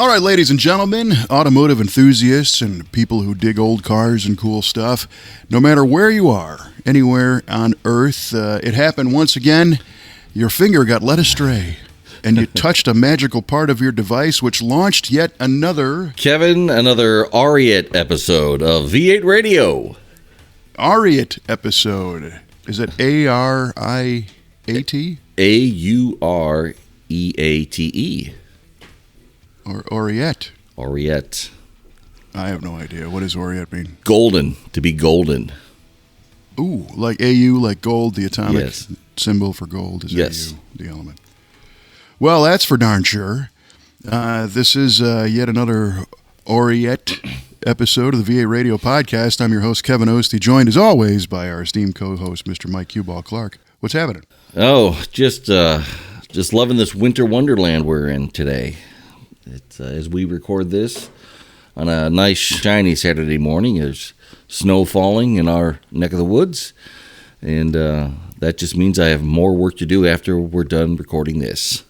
All right, ladies and gentlemen, automotive enthusiasts and people who dig old cars and cool stuff, no matter where you are, anywhere on Earth, it happened once again. Your finger got led astray, and you touched a magical part of your device, which launched yet another... Kevin, another Ariat episode of V8 Radio. Ariat episode. Is it A-R-I-A-T? A-U-R-E-A-T-E. Or Ariat? Ariat. I have no idea. What does Ariat mean? Golden. To be golden. Ooh, like AU, like gold, the atomic symbol for gold is yes. AU, the element. Well, that's for darn sure. This is yet another Ariat episode of the V8 Radio Podcast. I'm your host, Kevin Ostie, joined as always by our esteemed co-host, Mr. Mike Q-Ball Clark. What's happening? Oh, just loving this winter wonderland we're in today. It's, as we record this on a nice, shiny Saturday morning, there's snow falling in our neck of the woods, and that just means I have more work to do after we're done recording this.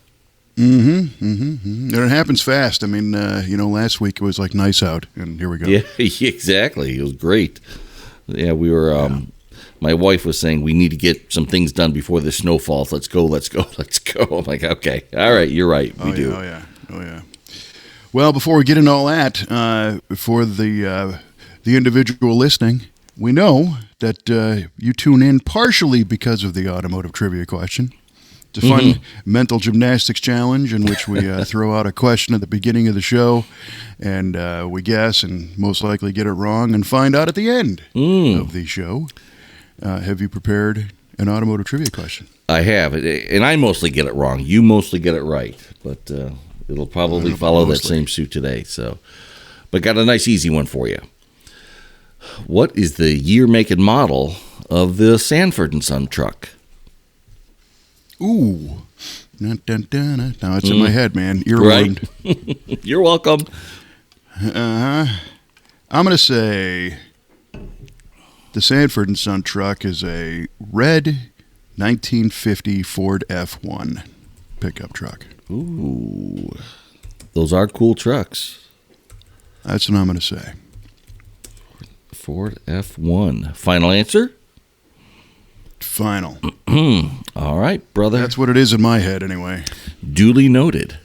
And it happens fast. I mean, last week it was like nice out, and here we go. Yeah, exactly. It was great. Yeah, we were... My wife was saying, we need to get some things done before the snow falls. Let's go. I'm like, okay. All right, you're right. We do. Oh, yeah. Well, before we get into all that, for the individual listening, we know that you tune in partially because of the automotive trivia question. It's a fun mental gymnastics challenge in which we throw out a question at the beginning of the show, and we guess and most likely get it wrong and find out at the end of the show. Have you prepared an automotive trivia question? I have, and I mostly get it wrong. You mostly get it right, but it'll probably follow that same suit today. So, but got a nice easy one for you. What is the year, make, and model of the Sanford & Son truck? Ooh. Now it's in my head, man. Earwormed. Right. You're welcome. I'm going to say the Sanford & Son truck is a red 1950 Ford F1 pickup truck. Ooh. Those are cool trucks. That's what I'm going to say. Ford F1. Final answer? Final. All right, brother. That's what it is in my head, anyway. Duly noted.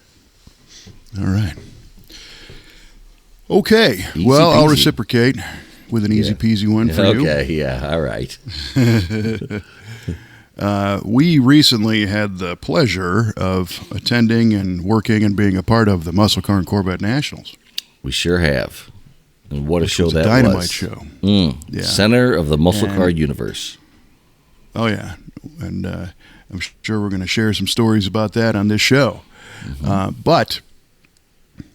All right. Okay. Easy well, peasy. I'll reciprocate with an easy peasy one for you. Okay, yeah, all right. We recently had the pleasure of attending and working and being a part of the Muscle Car and Corvette Nationals. We sure have. And what a show that was. Dynamite show. Yeah. Center of the muscle car universe. Oh, yeah. And I'm sure we're going to share some stories about that on this show. But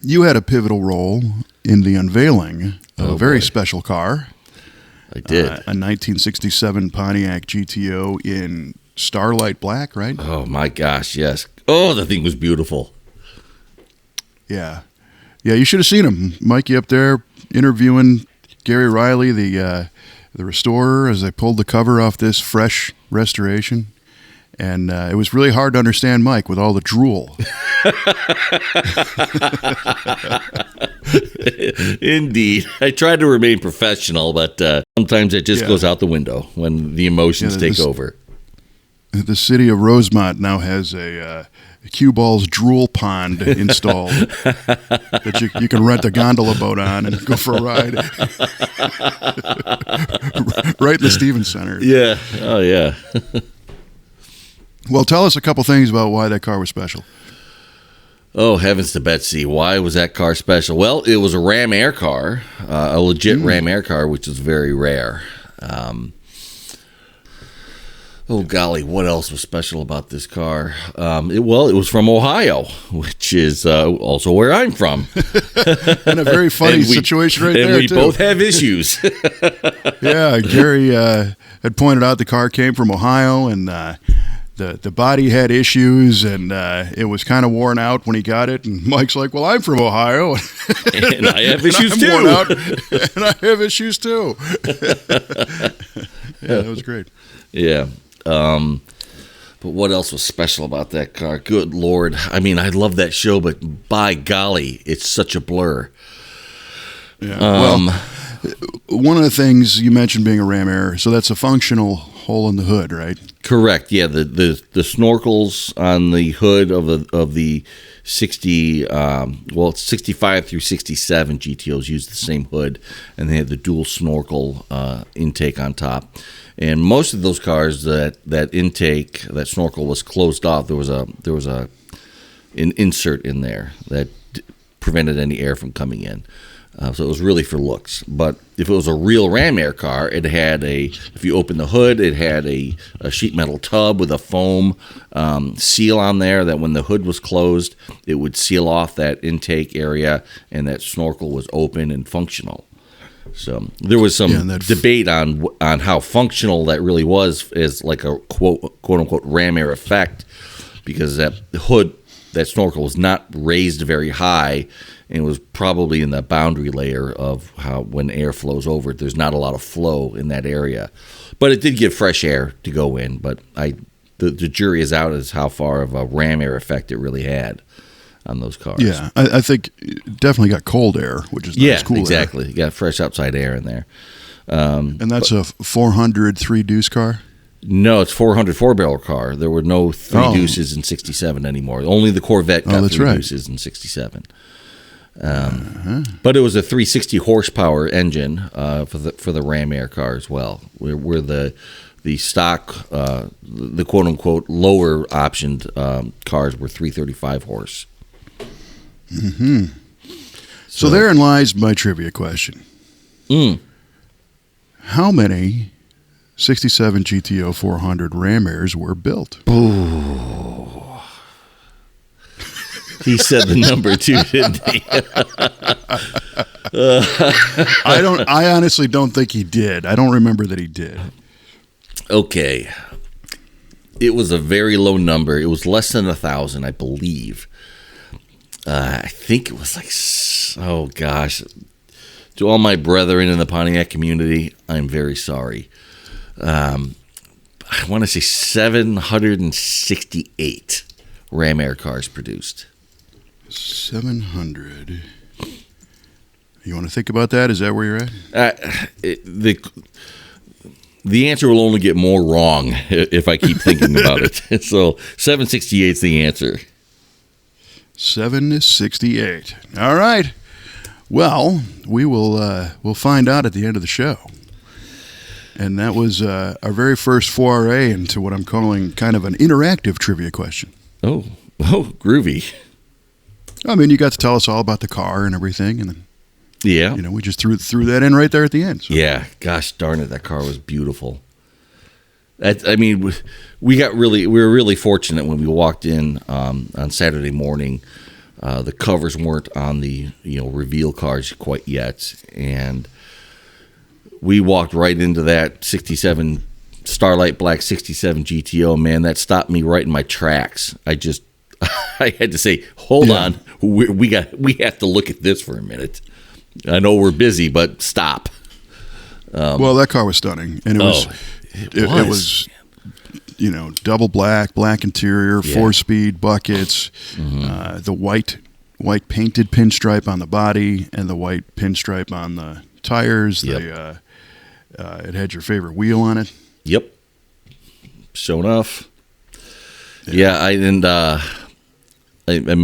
you had a pivotal role in the unveiling of a very special car. I did. A 1967 Pontiac GTO in Starlight Black, right? Oh, my gosh, yes. Oh, the thing was beautiful. Yeah. Yeah, you should have seen him. Mikey up there interviewing Gary Riley, the restorer, as they pulled the cover off this fresh restoration. And it was really hard to understand Mike with all the drool. Indeed. I tried to remain professional, but sometimes it just goes out the window when the emotions take over. The city of Rosemont now has a Q-Ball's drool pond installed that you can rent a gondola boat on and go for a ride. Right in the Stevens Center. Yeah. Oh, yeah. Well, tell us a couple things about why that car was special. Oh, heavens to Betsy. Why was that car special? Well, it was a Ram Air car, a legit Ram Air car, which is very rare. Oh, golly, what else was special about this car? It was from Ohio, which is also where I'm from. And a very funny situation right there, too. And we both have issues. Yeah, Gary had pointed out the car came from Ohio, and the body had issues, and it was kind of worn out when he got it. And Mike's like, well, I'm from Ohio. And I have issues, too. Worn out, and I have issues, too. Yeah, that was great. Yeah. But what else was special about that car? Good Lord. I mean, I love that show, but by golly, it's such a blur. Yeah. Well, one of the things you mentioned being a Ram Air, so that's a functional hole in the hood, right? Correct. Yeah, the snorkels on the hood of the 60, it's 65 through 67 GTOs use the same hood, and they have the dual snorkel intake on top. And most of those cars, that intake, that snorkel was closed off. There was an insert in there that prevented any air from coming in. So it was really for looks. But if it was a real Ram Air car, it had if you open the hood, it had a sheet metal tub with a foam seal on there that when the hood was closed, it would seal off that intake area, and that snorkel was open and functional. So there was some debate on how functional that really was as like a quote unquote Ram Air effect, because that hood, that snorkel was not raised very high, and it was probably in the boundary layer of how when air flows over it, there's not a lot of flow in that area. But it did give fresh air to go in. But the jury is out as how far of a Ram Air effect it really had on those cars. Yeah, I think it definitely got cold air, which is nice, cool exactly. air. You got fresh outside air in there. And that's a 400 3-deuce car? No, it's 400 4-barrel car. There were no 3 deuces in 67 anymore. Only the Corvette got 3 deuces in 67. But it was a 360 horsepower engine for the Ram Air car as well, where the stock, the quote unquote lower optioned cars were 335 horse. Mm-hmm. So therein lies my trivia question. How many 67 GTO 400 Ram Airs were built? Ooh. He said the number too, didn't he? I honestly don't think he did. I don't remember that he did. Okay. It was a very low number. It was less than 1,000, I believe. I think it was like, oh gosh. To all my brethren in the Pontiac community, I'm very sorry. I want to say 768 Ram Air cars produced. 700. You want to think about that? Is that where you're at? The answer will only get more wrong if I keep thinking about it. So 768 is the answer. 768. All right. Well, we'll find out at the end of the show. And that was our very first foray into what I'm calling kind of an interactive trivia question. Oh, groovy. I mean, you got to tell us all about the car and everything, and then we just threw that in right there at the end. So. Yeah, gosh darn it, that car was beautiful. I mean, we were really fortunate when we walked in on Saturday morning. The covers weren't on the reveal cars quite yet, and we walked right into that 67 Starlight Black 67 GTO. Man, that stopped me right in my tracks. I had to say, hold on, we have to look at this for a minute. I know we're busy, but stop. Well, that car was stunning, and it was double black interior, 4-speed buckets, the white painted pinstripe on the body, and the white pinstripe on the tires. Yep. It had your favorite wheel on it. Yep. Sure enough. Yeah, I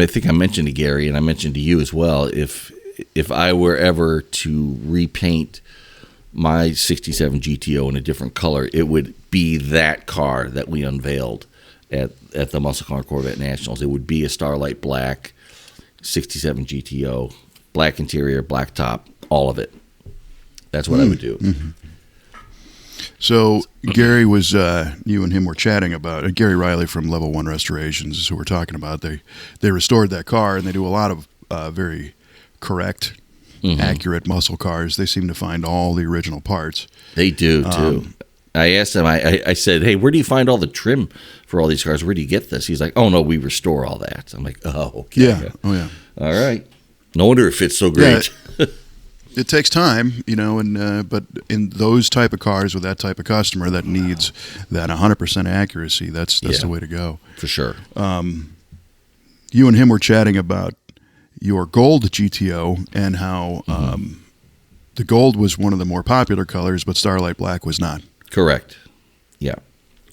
think I mentioned to Gary, and I mentioned to you as well, if I were ever to repaint my 67 GTO in a different color, it would be that car that we unveiled at the Muscle Car Corvette Nationals. It would be a Starlight Black 67 GTO, black interior, black top, all of it. That's what I would do. Mm-hmm. So Gary was, you and him were chatting about Gary Riley from Level 1 Restorations is who we're talking about. They restored that car, and they do a lot of very correct, accurate muscle cars. They seem to find all the original parts. They do too. I asked him, I said, hey, where do you find all the trim for all these cars? Where do you get this? He's like, oh no, we restore all that. I'm like, oh, okay. Yeah. Oh yeah. All right. No wonder it fits so great. it takes time, and but in those type of cars with that type of customer that needs that 100% accuracy, that's the way to go. For sure. You and him were chatting about your gold GTO and how the gold was one of the more popular colors, but Starlight Black was not. Correct. Yeah.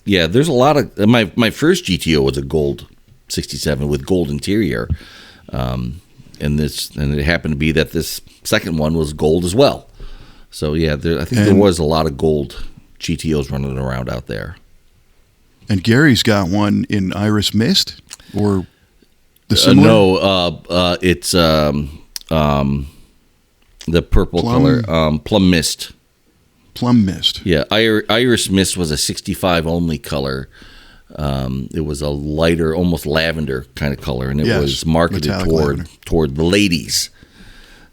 Yeah, there's a lot of... My first GTO was a gold 67 with gold interior. And it happened to be that this second one was gold as well. So, yeah, I think there was a lot of gold GTOs running around out there. And Gary's got one in Iris Mist? Or the similar? No, it's the purple color, Plum Mist. Plum Mist. Yeah, Iris Mist was a 65 only color. It was a lighter, almost lavender kind of color, and it was marketed toward the ladies.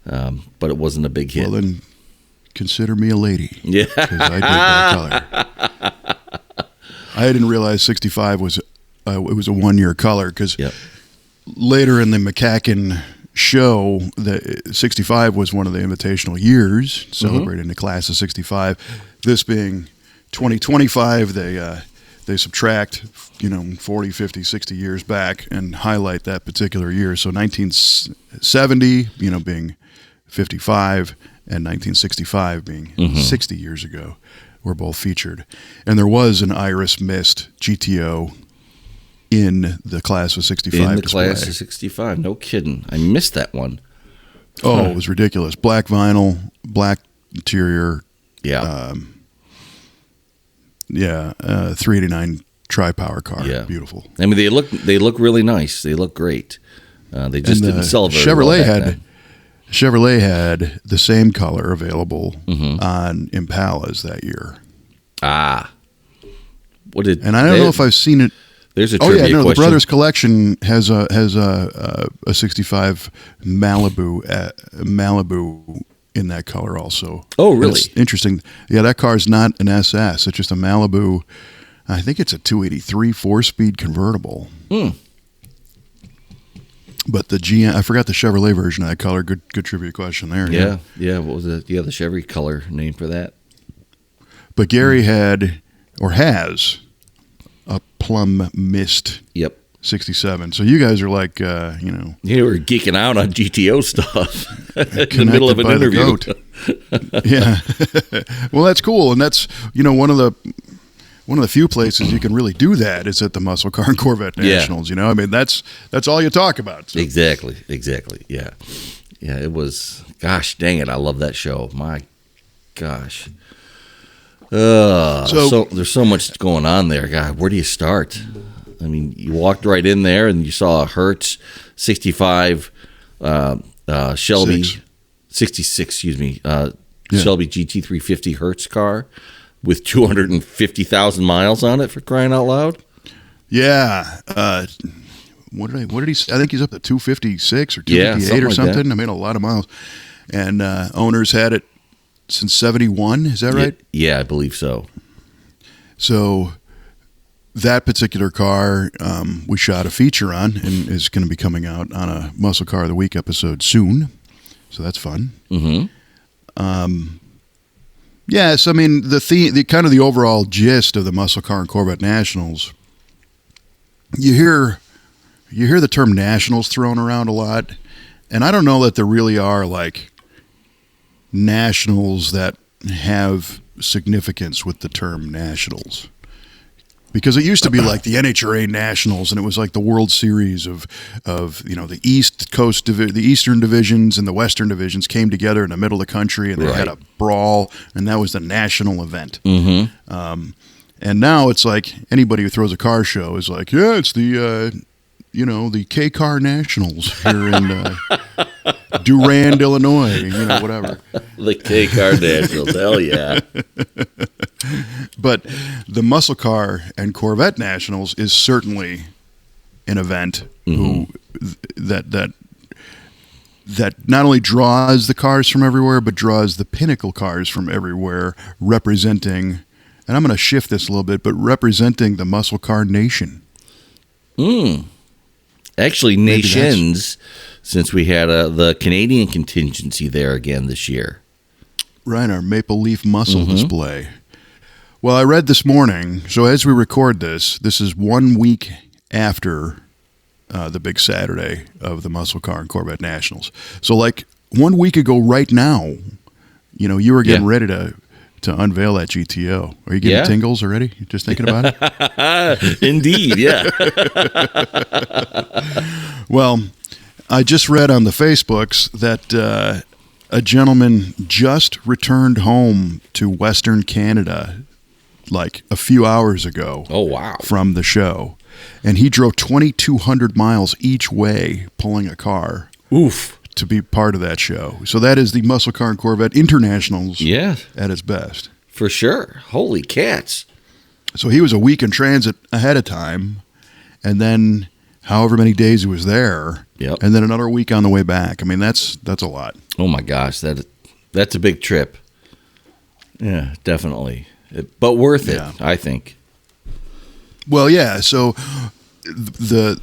But it wasn't a big hit. Well, then consider me a lady. Yeah, because I dig that color. I didn't realize 65 was it was a 1 year color because later in the MCACN show, the 65 was one of the invitational years, celebrating the class of 65. This being 2025, they subtract 40, 50, 60 years back and highlight that particular year. So 1970 being 55 and 1965 being 60 years ago were both featured. And there was an Iris Mist GTO in the class of 65 in the display. Class of 65. No kidding. I missed that one. Oh, it was ridiculous. Black vinyl, black interior. Yeah. 389 tri-power car. Yeah. Beautiful. I mean, they look really nice. They look great. They just didn't sell very well back then. Chevrolet had the same color available on Impalas that year. Ah. And I don't know if I've seen it. There's a trivia question. The Brothers Collection has a 65 Malibu in that color also. Oh, really? It's interesting. Yeah, that car's not an SS. It's just a Malibu. I think it's a 283 4-speed convertible. But the GM, I forgot the Chevrolet version of that color. Good trivia question there. Yeah. What was it? Yeah, the Chevy color name for that. But Gary had or has a Plum Mist. Yep. 67. So you guys are like, Yeah, we're geeking out on GTO stuff in the middle of an by the interview. goat. Yeah. Well, that's cool, and that's one of the few places you can really do that is at the Muscle Car and Corvette Nationals. I mean, that's all you talk about. So. Exactly. Yeah. It was. Gosh, dang it! I love that show. My gosh. So there's so much going on there. God, where do you start? I mean, you walked right in there and you saw a Hertz 65 Shelby 66, Shelby GT350 Hertz car with 250,000 miles on it, for crying out loud. Yeah. What did he say? I think he's up to 256 or 258 or something. I mean, a lot of miles. And owners had it since 71. Is that right? Yeah, I believe so. So that particular car we shot a feature on and is going to be coming out on a Muscle Car of the Week episode soon. So that's fun. Yes, I mean, the kind of the overall gist of the Muscle Car and Corvette Nationals, you hear the term nationals thrown around a lot, and I don't know that there really are like nationals that have significance with the term nationals. Because it used to be like the NHRA Nationals, and it was like the World Series of the East Coast, the Eastern divisions and the Western divisions came together in the middle of the country, and they had a brawl, and that was the national event. And now it's like anybody who throws a car show is like, yeah, it's the the K-Car Nationals here in Durand, Illinois, whatever. The K-Car Nationals, hell yeah. But the Muscle Car and Corvette Nationals is certainly an event that not only draws the cars from everywhere, but draws the pinnacle cars from everywhere, representing, and I'm going to shift this a little bit, but representing the Muscle Car Nation. Actually, nations, since we had the Canadian contingency there again this year. Right, our maple leaf muscle display. Well, I read this morning, so as we record this is 1 week after the big Saturday of the Muscle Car and Corvette Nationals. So like 1 week ago right now, you were getting ready to unveil that GTO. Are you getting tingles already? Just thinking about it? Indeed, yeah. Well, I just read on the Facebooks that a gentleman just returned home to Western Canada like a few hours ago. Oh, wow. From the show. And he drove 2,200 miles each way pulling a car. Oof. To be part of that show. So that is the Muscle Car and Corvette Internationals at its best. For sure. Holy cats. So he was a week in transit ahead of time, and then however many days he was there, and then another week on the way back. I mean, that's a lot. Oh, my gosh. That's a big trip. Yeah, definitely. But worth it, I think. Well, yeah. So the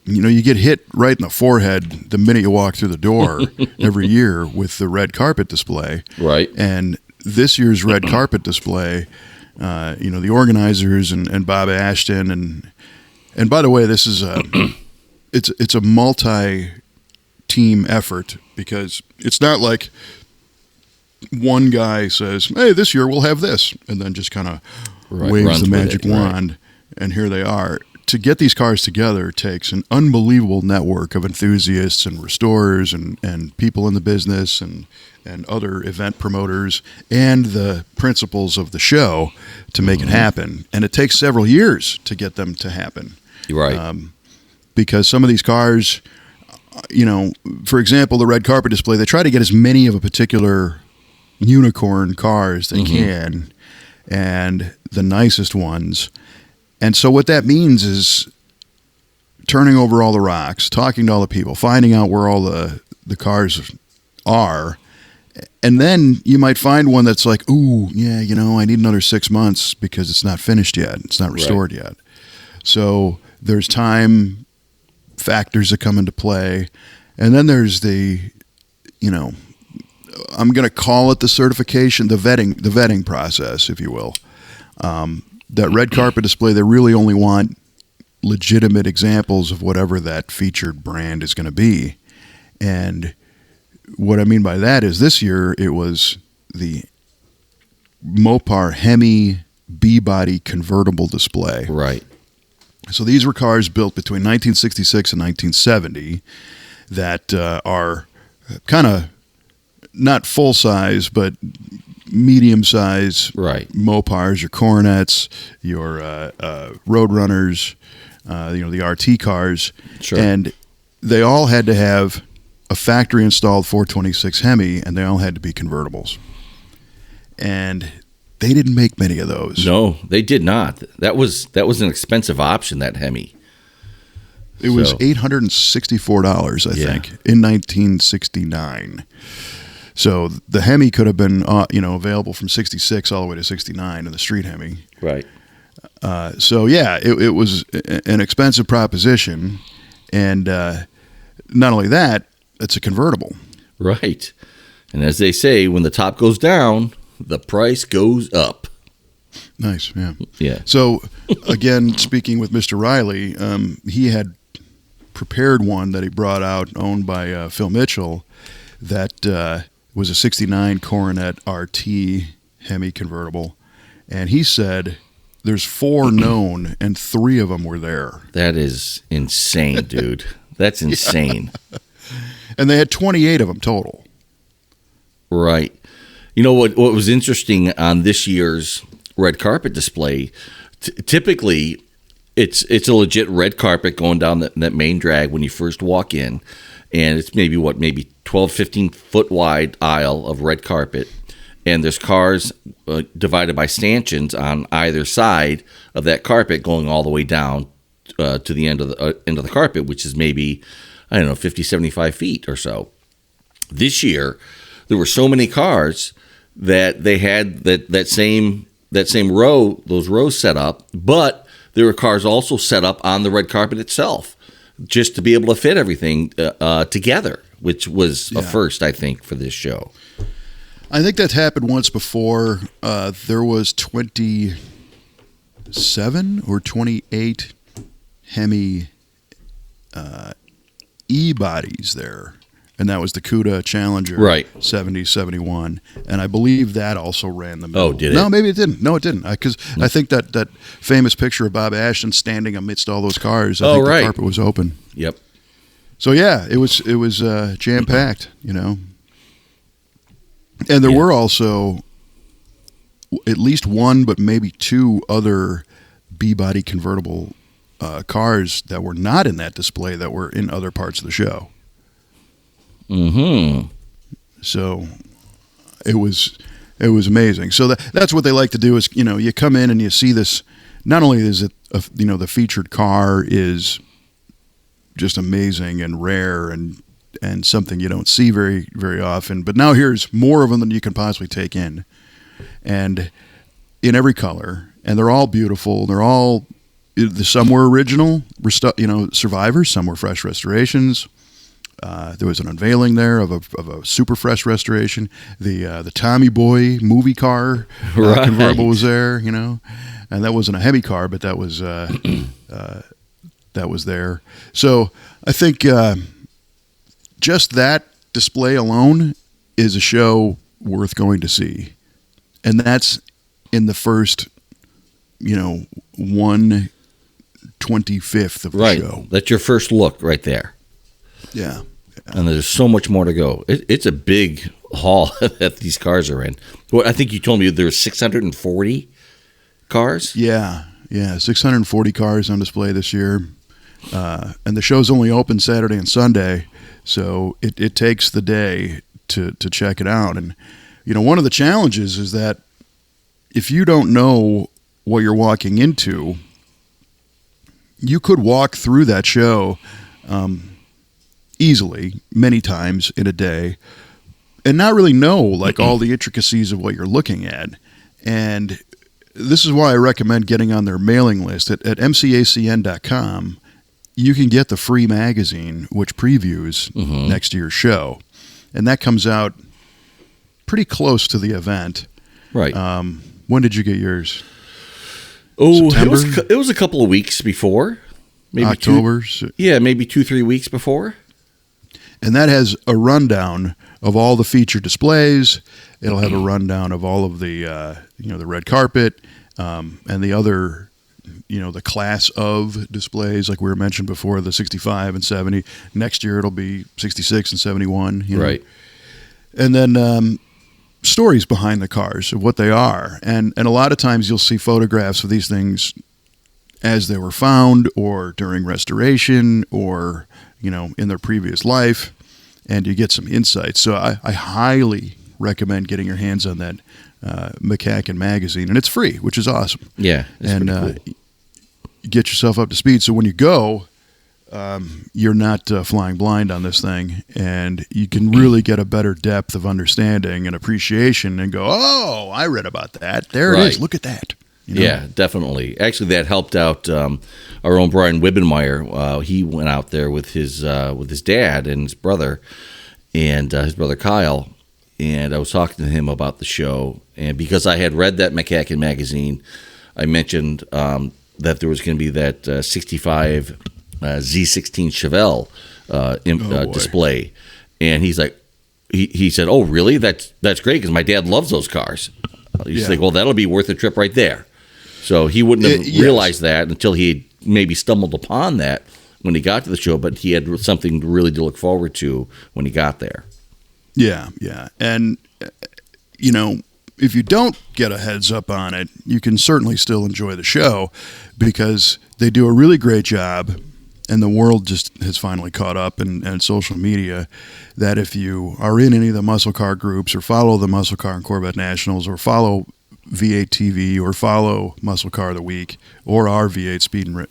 you get hit right in the forehead the minute you walk through the door every year with the red carpet display. Right. And this year's red carpet display, the organizers and Bob Ashton and by the way, this is it's a multi-team effort because it's not like one guy says, "Hey, this year we'll have this," and then just kind of waves the magic wand, and here they are. To get these cars together takes an unbelievable network of enthusiasts and restorers and people in the business and other event promoters and the principals of the show to make it happen. And it takes several years to get them to happen. Right. Because some of these cars, for example, the red carpet display, they try to get as many of a particular unicorn car as they can, and the nicest ones. And so what that means is turning over all the rocks, talking to all the people, finding out where all the cars are. And then you might find one that's like, ooh, yeah, I need another 6 months because it's not finished yet. It's not restored yet. So there's time factors that come into play. And then there's the, I'm going to call it the certification, the vetting process, if you will. That red carpet display, they really only want legitimate examples of whatever that featured brand is going to be. And what I mean by that is this year it was the Mopar Hemi B-body convertible display. Right. So these were cars built between 1966 and 1970 that are kind of not full size, but medium size Mopars, your Coronets, your Roadrunners, the RT cars. Sure. And they all had to have a factory installed 426 Hemi, and they all had to be convertibles. And they didn't make many of those. No, they did not. That was an expensive option, that Hemi. It was $864, I think, in 1969. So the Hemi could have been, available from 66 all the way to 69 in the street Hemi. Right. So, yeah, it was an expensive proposition. And not only that, it's a convertible. Right. And as they say, when the top goes down, the price goes up. Nice, yeah. Yeah. So, again, speaking with Mr. Riley, he had prepared one that he brought out, owned by Phil Mitchell, that was a 69 Coronet RT Hemi convertible. And he said there's 4 known, and 3 of them were there. That is insane, dude. That's insane. And they had 28 of them total. Right. You know what was interesting on this year's red carpet display, typically it's a legit red carpet going down that main drag when you first walk in, and it's maybe 12, 15 foot wide aisle of red carpet, and there's cars divided by stanchions on either side of that carpet going all the way down to the end of the carpet, which is maybe, 50, 75 feet or so. This year, there were so many cars that they had that same row, those rows set up, but there were cars also set up on the red carpet itself, just to be able to fit everything together, which was a first, I think, for this show. I think that's happened once before. There was 27 or 28 Hemi E-bodies there. And that was the CUDA Challenger, right? 7071, and I believe that also ran the middle. Oh, did it? No, maybe it didn't. No, it didn't. Because I think that famous picture of Bob Ashton standing amidst all those cars. I think the carpet was open. Yep. So yeah, it was jam packed, And there were also at least one, but maybe two other B-body convertible cars that were not in that display that were in other parts of the show. Mm-hmm. So it was amazing. So that's what they like to do is, you come in and you see this. Not only is it, the featured car is just amazing and rare and something you don't see very, very often, but now here's more of them than you can possibly take in, and in every color, and they're all beautiful. They're all, some were original, survivors. Some were fresh restorations. There was an unveiling there of a super fresh restoration. The Tommy Boy movie car convertible was there, and that wasn't a Hemi car, but that was there. So I think just that display alone is a show worth going to see, and that's in the first 1/25th of the show. That's your first look right there. Yeah. And there's so much more to go. It's a big haul that these cars are in. Well, I think you told me there's 640 cars? Yeah, 640 cars on display this year. And the show's only open Saturday and Sunday, so it takes the day to check it out. And, one of the challenges is that if you don't know what you're walking into, you could walk through that show easily many times in a day and not really know all the intricacies of what you're looking at. And this is why I recommend getting on their mailing list at MCACN.com. You can get the free magazine which previews next year's show, and that comes out pretty close to the event. Right. When did you get yours? Oh, it was a couple of weeks before. Maybe October? Maybe 2-3 weeks before. And that has a rundown of all the featured displays. It'll have a rundown of all of the, the red carpet and the other, the class of displays, like we were mentioned before, the 65 and 70. Next year it'll be 66 and 71. Right. And then stories behind the cars of what they are. And a lot of times you'll see photographs of these things as they were found or during restoration or in their previous life, and you get some insights. So I highly recommend getting your hands on that MCACN magazine, and it's free, which is awesome. Yeah, and cool. Get yourself up to speed. So when you go, you're not flying blind on this thing, and you can really get a better depth of understanding and appreciation and go, oh, I read about that. There it is. Look at that. Yeah, definitely. Actually, that helped out our own Brian Wibbenmeyer. He went out there with his dad and his brother, and his brother Kyle. And I was talking to him about the show. And because I had read that MCACN magazine, I mentioned that there was going to be that 65 Z16 Chevelle display. And he's like, he said, "Oh, really? That's great because my dad loves those cars." He's like, "Well, that'll be worth a trip right there." So he wouldn't have realized that until he maybe stumbled upon that when he got to the show, but he had something really to look forward to when he got there. Yeah. And, if you don't get a heads up on it, you can certainly still enjoy the show because they do a really great job, and the world just has finally caught up and social media that if you are in any of the muscle car groups or follow the Muscle Car and Corvette Nationals or follow V8 TV or follow Muscle Car of the Week or our V8 Speed and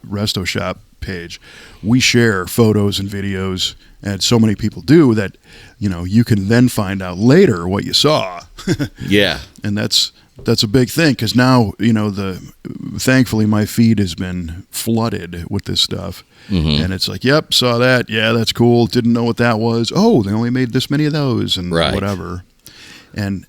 Resto Shop page, we share photos and videos, and so many people do that, you can then find out later what you saw. Yeah. And that's a big thing, because now, thankfully my feed has been flooded with this stuff. Mm-hmm. And it's like, yep, saw that. Yeah, that's cool. Didn't know what that was. Oh, they only made this many of those and whatever. And,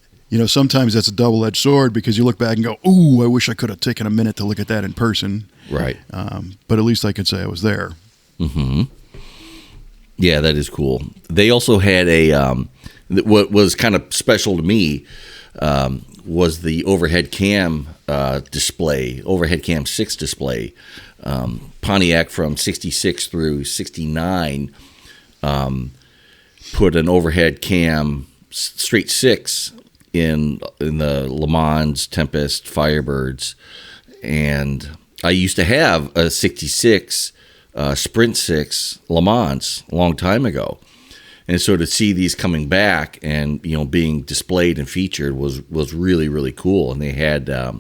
sometimes that's a double-edged sword, because you look back and go, ooh, I wish I could have taken a minute to look at that in person. Right. But at least I could say I was there. Mm-hmm. Yeah, that is cool. They also had what was kind of special to me was the overhead cam display, overhead cam 6 display. Pontiac from 66 through 69 put an overhead cam straight 6 in the Le Mans, Tempest, Firebirds. And I used to have a 66 Sprint 6 LeMans a long time ago. And so to see these coming back and, being displayed and featured was really, really cool. And they had a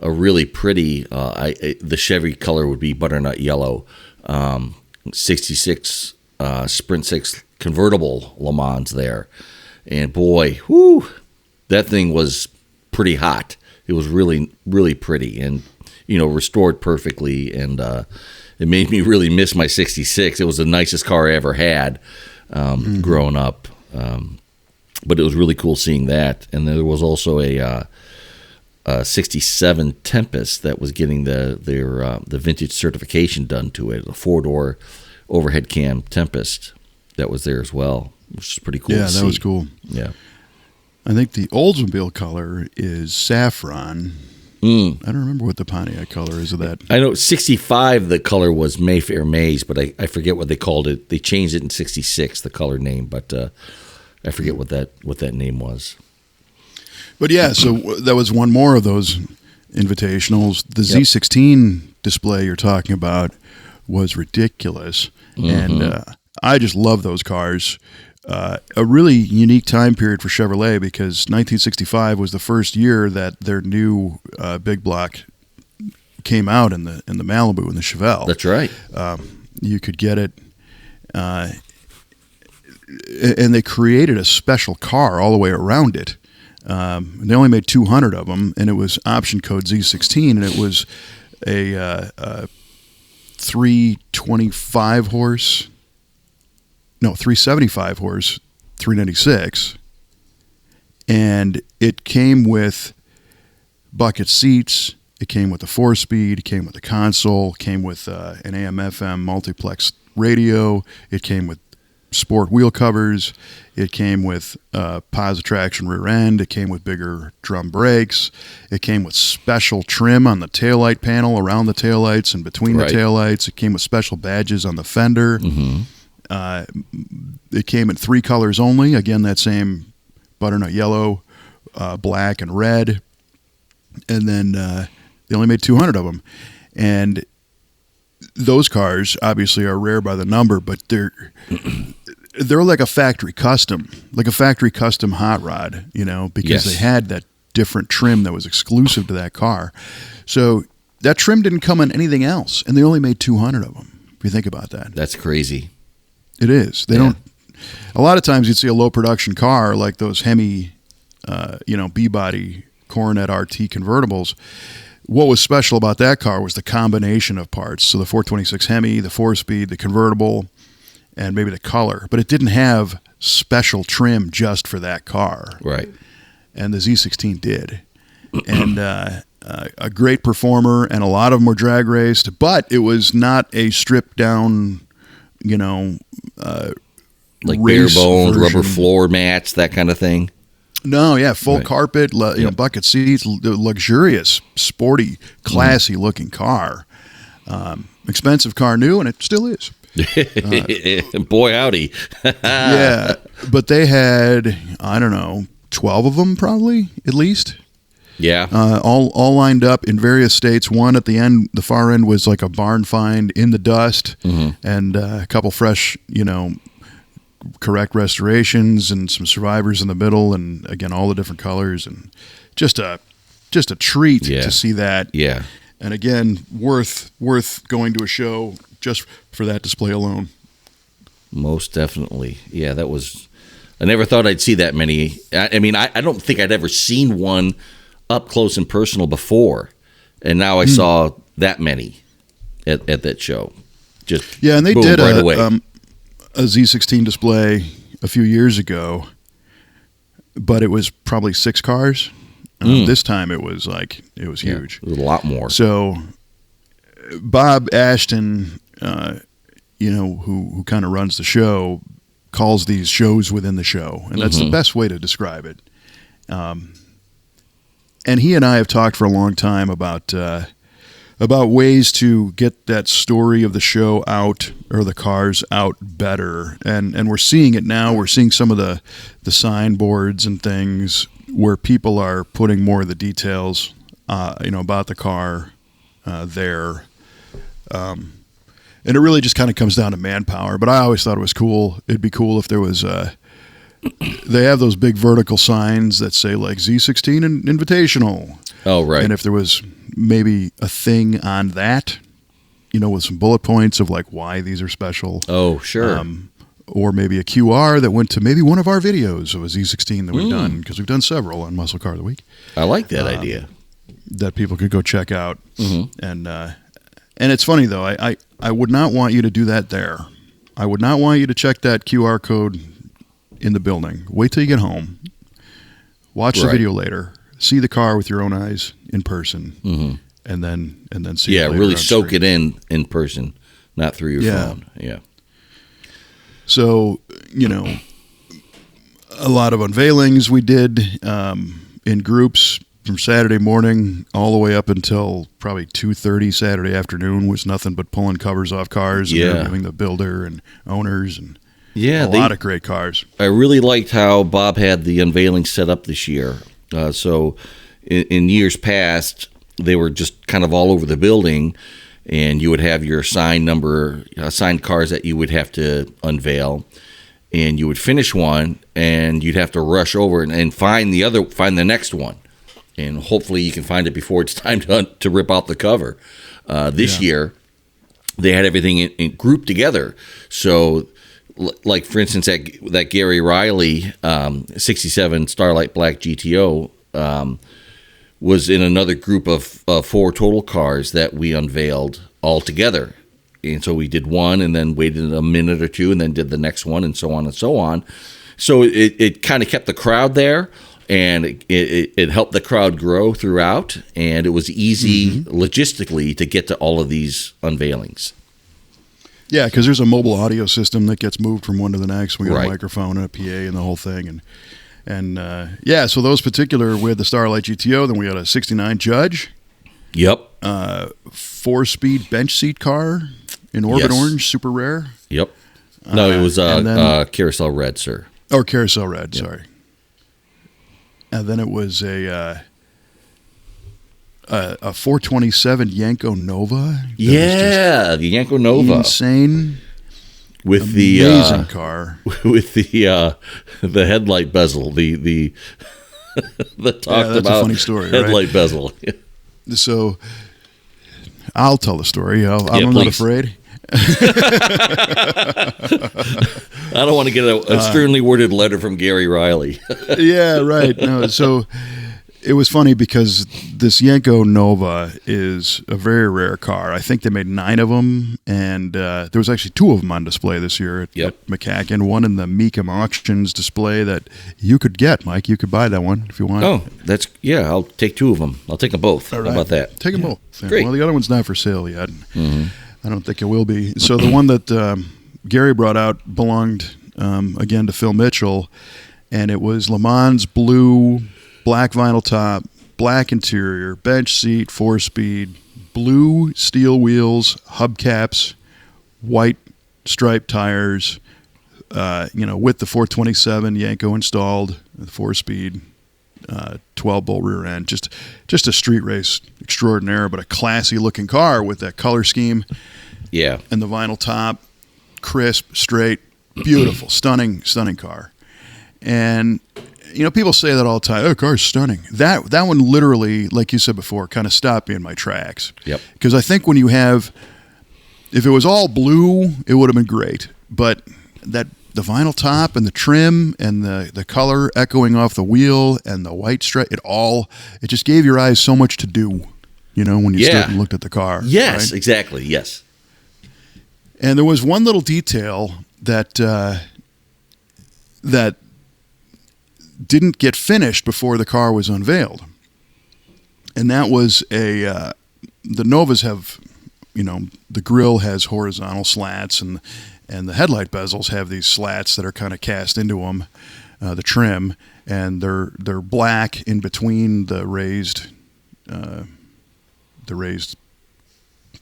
really pretty, the Chevy color would be butternut yellow, 66 Sprint 6 convertible LeMans there. And boy, whoo, that thing was pretty hot. It was really, really pretty and, restored perfectly. And it made me really miss my 66. It was the nicest car I ever had growing up. But it was really cool seeing that. And there was also a 67 Tempest that was getting the vintage certification done to it, a 4-door overhead cam Tempest that was there as well, which is pretty cool. Yeah, that was cool. Yeah. I think the Oldsmobile color is saffron. I don't remember what the Pontiac color is of that. I know 65, the color was Mayfair Maize, but I forget what they called it. They changed it in 66, the color name, but I forget what that name was. But yeah, so that was one more of those invitationals. The Z16 display you're talking about was ridiculous, and I just love those cars. A really unique time period for Chevrolet, because 1965 was the first year that their new big block came out in the Malibu and the Chevelle. That's right. You could get it, and they created a special car all the way around it. They only made 200 of them, and it was option code Z16, and it was a 375 horse. No, 375 horse, 396, and it came with bucket seats. It came with a 4-speed. It came with a console. It came with an AM/FM multiplex radio. It came with sport wheel covers. It came with positive traction rear end. It came with bigger drum brakes. It came with special trim on the taillight panel, around the taillights and between the taillights. It came with special badges on the fender. Mm-hmm. It came in 3 colors only. Again, that same butternut yellow, black, and red. And then they only made 200 of them. And those cars obviously are rare by the number, but they're like a factory custom hot rod, because they had that different trim that was exclusive to that car. So that trim didn't come in anything else, and they only made 200 of them. If you think about that, that's crazy. It is. They don't. A lot of times you'd see a low production car like those Hemi, B-body Coronet RT convertibles. What was special about that car was the combination of parts. So the 426 Hemi, the 4-speed, the convertible, and maybe the color. But it didn't have special trim just for that car. Right. And the Z16 did. And a great performer, and a lot of them were drag raced, but it was not a stripped down, like bare bones, rubber floor mats, that kind of thing. No, yeah, full carpet, bucket seats, luxurious, sporty, classy looking car. Expensive car, new, and it still is. Boy, howdy. Yeah, but they had, 12 of them probably, at least. Yeah. All lined up in various states. One at the end, the far end, was like a barn find in the dust, and a couple fresh, correct restorations, and some survivors in the middle, and again, all the different colors, and just a treat to see that. Yeah. And again, worth going to a show just for that display alone. Most definitely. Yeah, that was. I never thought I'd see that many. I mean, I don't think I'd ever seen one up close and personal before, and now I saw that many at that show. Just and they boom, did right away. A Z16 display a few years ago, but it was probably 6 cars. This time it was huge. Yeah, it was a lot more. So Bob Ashton, who kind of runs the show, calls these shows within the show, and that's the best way to describe it. And he and I have talked for a long time about ways to get that story of the show out, or the cars out, better. And we're seeing it now. We're seeing some of the signboards and things where people are putting more of the details, about the car there. And it really just kind of comes down to manpower. But I always thought it was cool. It'd be cool if there was they have those big vertical signs that say like Z16 Invitational. Oh, right. And if there was maybe a thing on that, with some bullet points of like why these are special. Oh, sure. Or maybe a QR that went to maybe one of our videos of a Z16 that we've done, because we've done several on Muscle Car of the Week. I like that idea. That people could go check out. And it's funny, though. I would not want you to do that there. I would not want you to check that QR code in the building. Wait till you get home. Watch the video later. See the car with your own eyes in person. And then see it later really on soak screen. it in person, not through your phone. Yeah. So, a lot of unveilings we did in groups from Saturday morning all the way up until probably 2:30 Saturday afternoon. Was nothing but pulling covers off cars and interviewing the builder and owners, and a lot of great cars. I really liked how Bob had the unveiling set up this year. So in years past, they were just kind of all over the building, and you would have your assigned cars that you would have to unveil, and you would finish one, and you'd have to rush over and find the next one. And hopefully you can find it before it's time to rip out the cover. This year, they had everything grouped together. So, like for instance, that Gary Riley 67 Starlight Black GTO was in another group of 4 total cars that we unveiled all together. And so we did one, and then waited a minute or two, and then did the next one, and so on and so on. So it kind of kept the crowd there. And it helped the crowd grow throughout, and it was easy logistically to get to all of these unveilings. Yeah, because there's a mobile audio system that gets moved from one to the next. We got a microphone and a PA and the whole thing. So those particular, we had the Starlight GTO, then we had a 69 Judge. Yep. 4-speed bench seat car in Orbit Orange, super rare. Yep. No, it was Carousel Red, sir. Or Carousel Red, sorry. And then it was a 427 Yanko Nova. The Yanko Nova, insane, with amazing car with the headlight bezel. The talked that's about a funny story, headlight right? bezel. So I'll tell the story. I'm not afraid. I don't want to get a sternly worded letter from Gary Riley. Yeah, right. No, so it was funny because this Yanko Nova is a very rare car. I think they made 9 of them, and there was actually 2 of them on display this year at MCACN. One in the Mecum Auctions display that you could get, Mike. You could buy that one if you want. Oh, I'll take 2 of them. I'll take them both. Right. How about that? Take them both. Great. Well, the other one's not for sale yet. I don't think it will be. So the one that Gary brought out belonged, again, to Phil Mitchell, and it was Le Mans blue, black vinyl top, black interior, bench seat, 4-speed, blue steel wheels, hubcaps, white striped tires, with the 427 Yanko installed, 4-speed, 12-bolt rear end. Just a street race extraordinaire, but a classy looking car with that color scheme. Yeah. And the vinyl top, crisp, straight, beautiful, stunning car. And people say that all the time. Oh, car's stunning. That one literally, like you said before, kind of stopped me in my tracks. Yep. Because I think when you have If it was all blue, it would have been great. But the vinyl top and the trim and the color echoing off the wheel and the white stripe, it just gave your eyes so much to do, when you stood and looked at the car. Yes, right? exactly. Yes. And there was one little detail that didn't get finished before the car was unveiled. And that was the Novas have, the grille has horizontal slats and the headlight bezels have these slats that are kind of cast into them, the trim, and they're black in between the raised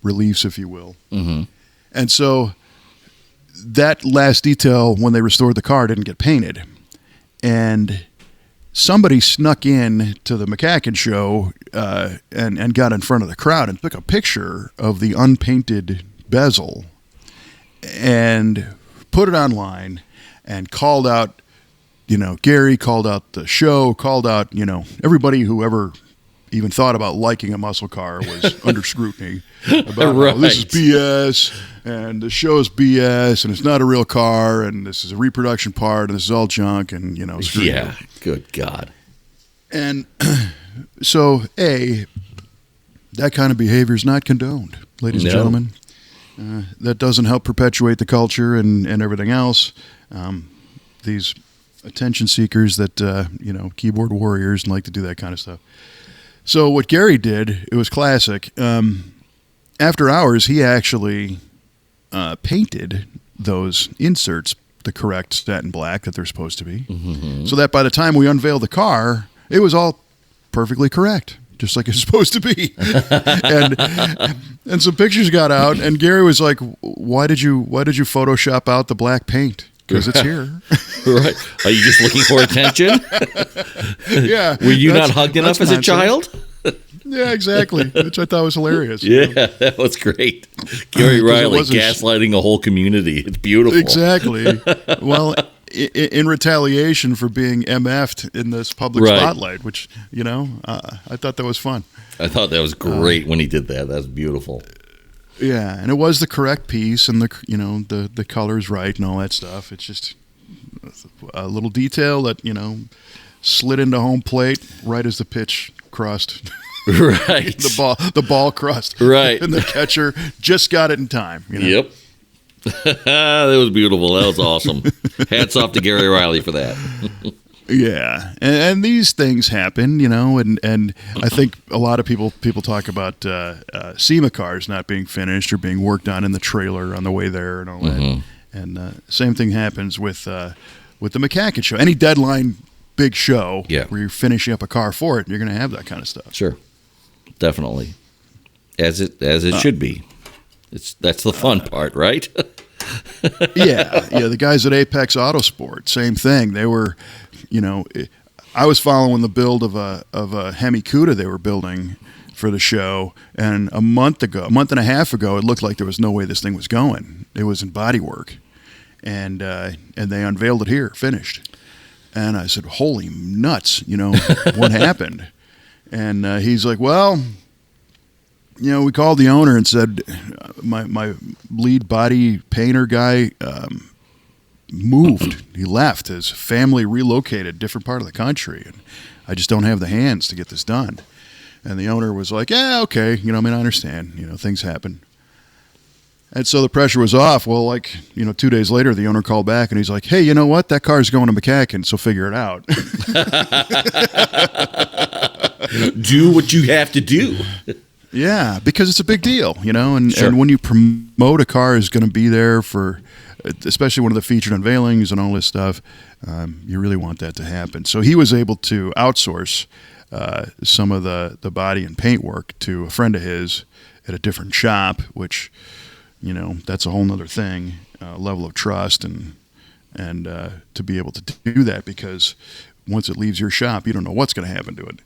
reliefs, if you will. Mm-hmm. And so that last detail, when they restored the car, didn't get painted. And somebody snuck in to the MCACN show and got in front of the crowd and took a picture of the unpainted bezel and put it online and called out, Gary, called out the show, called out, everybody who ever even thought about liking a muscle car was under scrutiny about right. This is BS and the show is BS and it's not a real car and this is a reproduction part and this is all junk and screw you. Good God. And so that kind of behavior is not condoned, ladies and gentlemen. That doesn't help perpetuate the culture and everything else. These attention seekers that keyboard warriors and like to do that kind of stuff. So what Gary did, it was classic. After hours, he actually painted those inserts the correct satin black that they're supposed to be, so that by the time we unveiled the car, it was all perfectly correct, just like it's supposed to be. and some pictures got out, and Gary was like, "Why did you Photoshop out the black paint? Because it's here." Right. Are you just looking for attention? Yeah. Were you not hugged enough as a child? Yeah, exactly. Which I thought was hilarious. Yeah, that was great. Gary Riley gaslighting a whole community. It's beautiful. Exactly. Well, in retaliation for being MF'd in this public spotlight, which, I thought that was fun. I thought that was great when he did that. That's beautiful. Yeah, and it was the correct piece, and the color's right and all that stuff. It's just a little detail that slid into home plate right as the pitch crossed. Right, the ball crossed. Right, and the catcher just got it in time. Yep, that was beautiful. That was awesome. Hats off to Gary Riley for that. Yeah, and these things happen, and I think a lot of people talk about SEMA cars not being finished or being worked on in the trailer on the way there and all that. And same thing happens with the MCACN show. Any deadline big show where you're finishing up a car for it, you're going to have that kind of stuff. Sure, definitely, as it should be. That's the fun part, right? Yeah. The guys at Apex Autosport, same thing. They were. I was following the build of a Hemi Cuda they were building for the show, and a month and a half ago, it looked like there was no way this thing was going. It was in bodywork, and they unveiled it here, finished. And I said, "Holy nuts! What happened?" And he's like, "Well, we called the owner and said my lead body painter guy." Moved. He left. His family relocated, different part of the country, and I just don't have the hands to get this done. And the owner was like, "Yeah, okay, I understand. Things happen." And so the pressure was off. Well, 2 days later, the owner called back and he's like, "Hey, you know what? That car's going to MCACN, so figure it out." Do what you have to do. Yeah, because it's a big deal, and Sure. and when you promote a car is going to be there for, especially one of the featured unveilings and all this stuff, you really want that to happen. So he was able to outsource some of the body and paint work to a friend of his at a different shop, which, that's a whole nother thing, level of trust and to be able to do that, because once it leaves your shop, you don't know what's going to happen to it.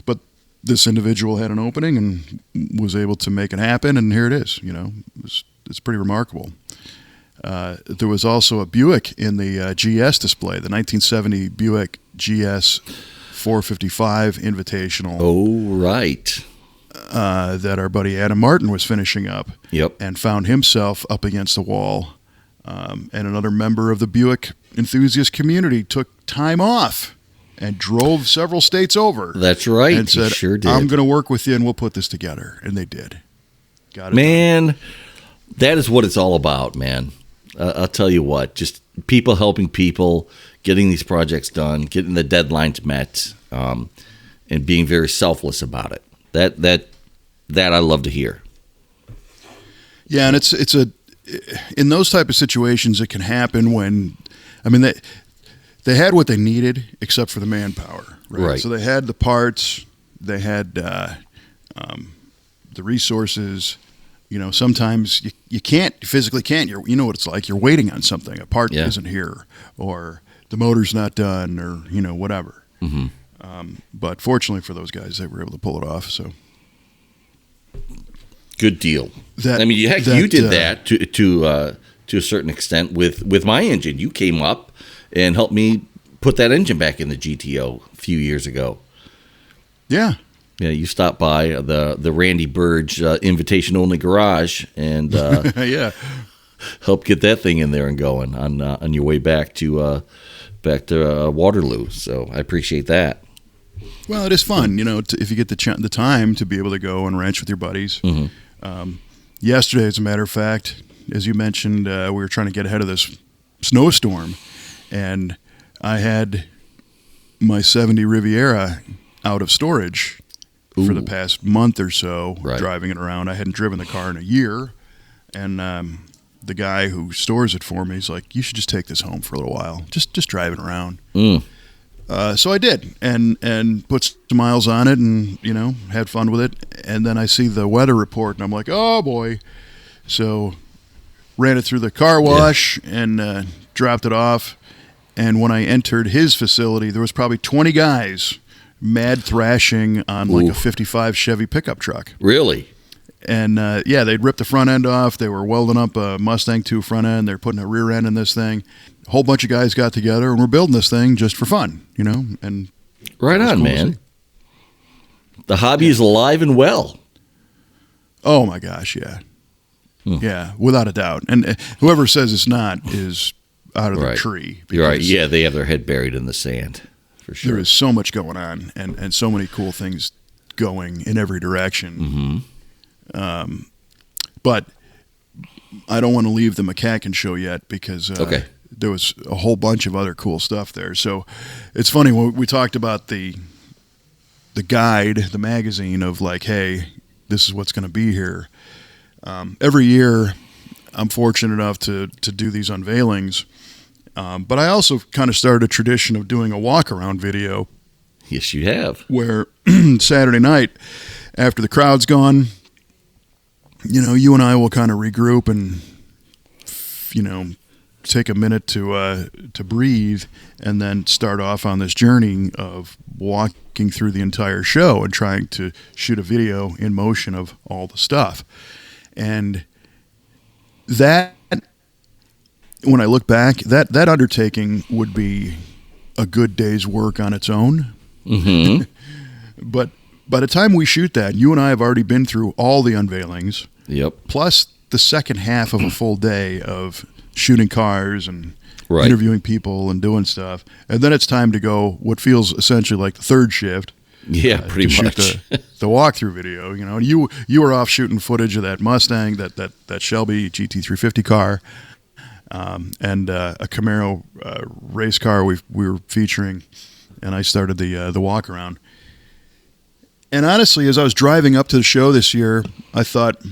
But this individual had an opening and was able to make it happen, and here it is. It's pretty remarkable. There was also a Buick in the GS display, the 1970 Buick GS 455 Invitational. Oh, right. that our buddy Adam Martin was finishing up. Yep. And found himself up against the wall. And another member of the Buick enthusiast community took time off and drove several states over. That's right. And said, sure did. I'm going to work with you and we'll put this together. And they did. Got it. Man, that is what it's all about, man. I'll tell you what, just people helping people, getting these projects done, getting the deadlines met, and being very selfless about it. That I love to hear. Yeah, and it's in those type of situations it can happen when, I mean, they had what they needed except for the manpower, right? So they had the parts, they had the resources. You know, sometimes you physically can't. You know what it's like. You're waiting on something. A part isn't here, or the motor's not done, or whatever. Mm-hmm. But fortunately for those guys, they were able to pull it off. So good deal. You did that to a certain extent with my engine. You came up and helped me put that engine back in the GTO a few years ago. Yeah. Yeah, you stopped by the Randy Burge invitation only garage and helped get that thing in there and going on your way back to Waterloo. So I appreciate that. Well, it is fun, if you get the time to be able to go and ranch with your buddies. Mm-hmm. Yesterday, as a matter of fact, as you mentioned, we were trying to get ahead of this snowstorm, and I had my 70 Riviera out of storage for the past month or so, driving it around. I hadn't driven the car in a year, and the guy who stores it for me is like, "You should just take this home for a little while. Just drive it around." So I did, and put some miles on it, and had fun with it. And then I see the weather report, and I'm like, "Oh boy!" So ran it through the car wash and dropped it off. And when I entered his facility, there was probably 20 guys mad thrashing on like a 55 Chevy pickup truck. Really? And they'd ripped the front end off. They were welding up a Mustang 2 front end. They're putting a rear end in this thing. A whole bunch of guys got together and we're building this thing just for fun, And right on, cool, man. The hobby is alive and well. Oh my gosh, yeah. Yeah, without a doubt. And whoever says it's not is out of the tree. You're right. Yeah, they have their head buried in the sand. For sure. There is so much going on and so many cool things going in every direction. Mm-hmm. But I don't want to leave the MCACN show yet because there was a whole bunch of other cool stuff there. So it's funny, when we talked about the guide, the magazine of like, hey, this is what's going to be here. Every year I'm fortunate enough to do these unveilings. But I also kind of started a tradition of doing a walk-around video. Yes, you have. Where Saturday night, after the crowd's gone, you and I will kind of regroup and, take a minute to breathe and then start off on this journey of walking through the entire show and trying to shoot a video in motion of all the stuff. And that, when I look back, that undertaking would be a good day's work on its own. Mm-hmm. But by the time we shoot that, you and I have already been through all the unveilings. Yep. Plus the second half of a full day of shooting cars and interviewing people and doing stuff. And then it's time to go what feels essentially like the third shift. Yeah, pretty much. The walkthrough video, you were off shooting footage of that Mustang, that Shelby GT350 car. And a Camaro race car we were featuring, and I started the walk around. And honestly, as I was driving up to the show this year, I thought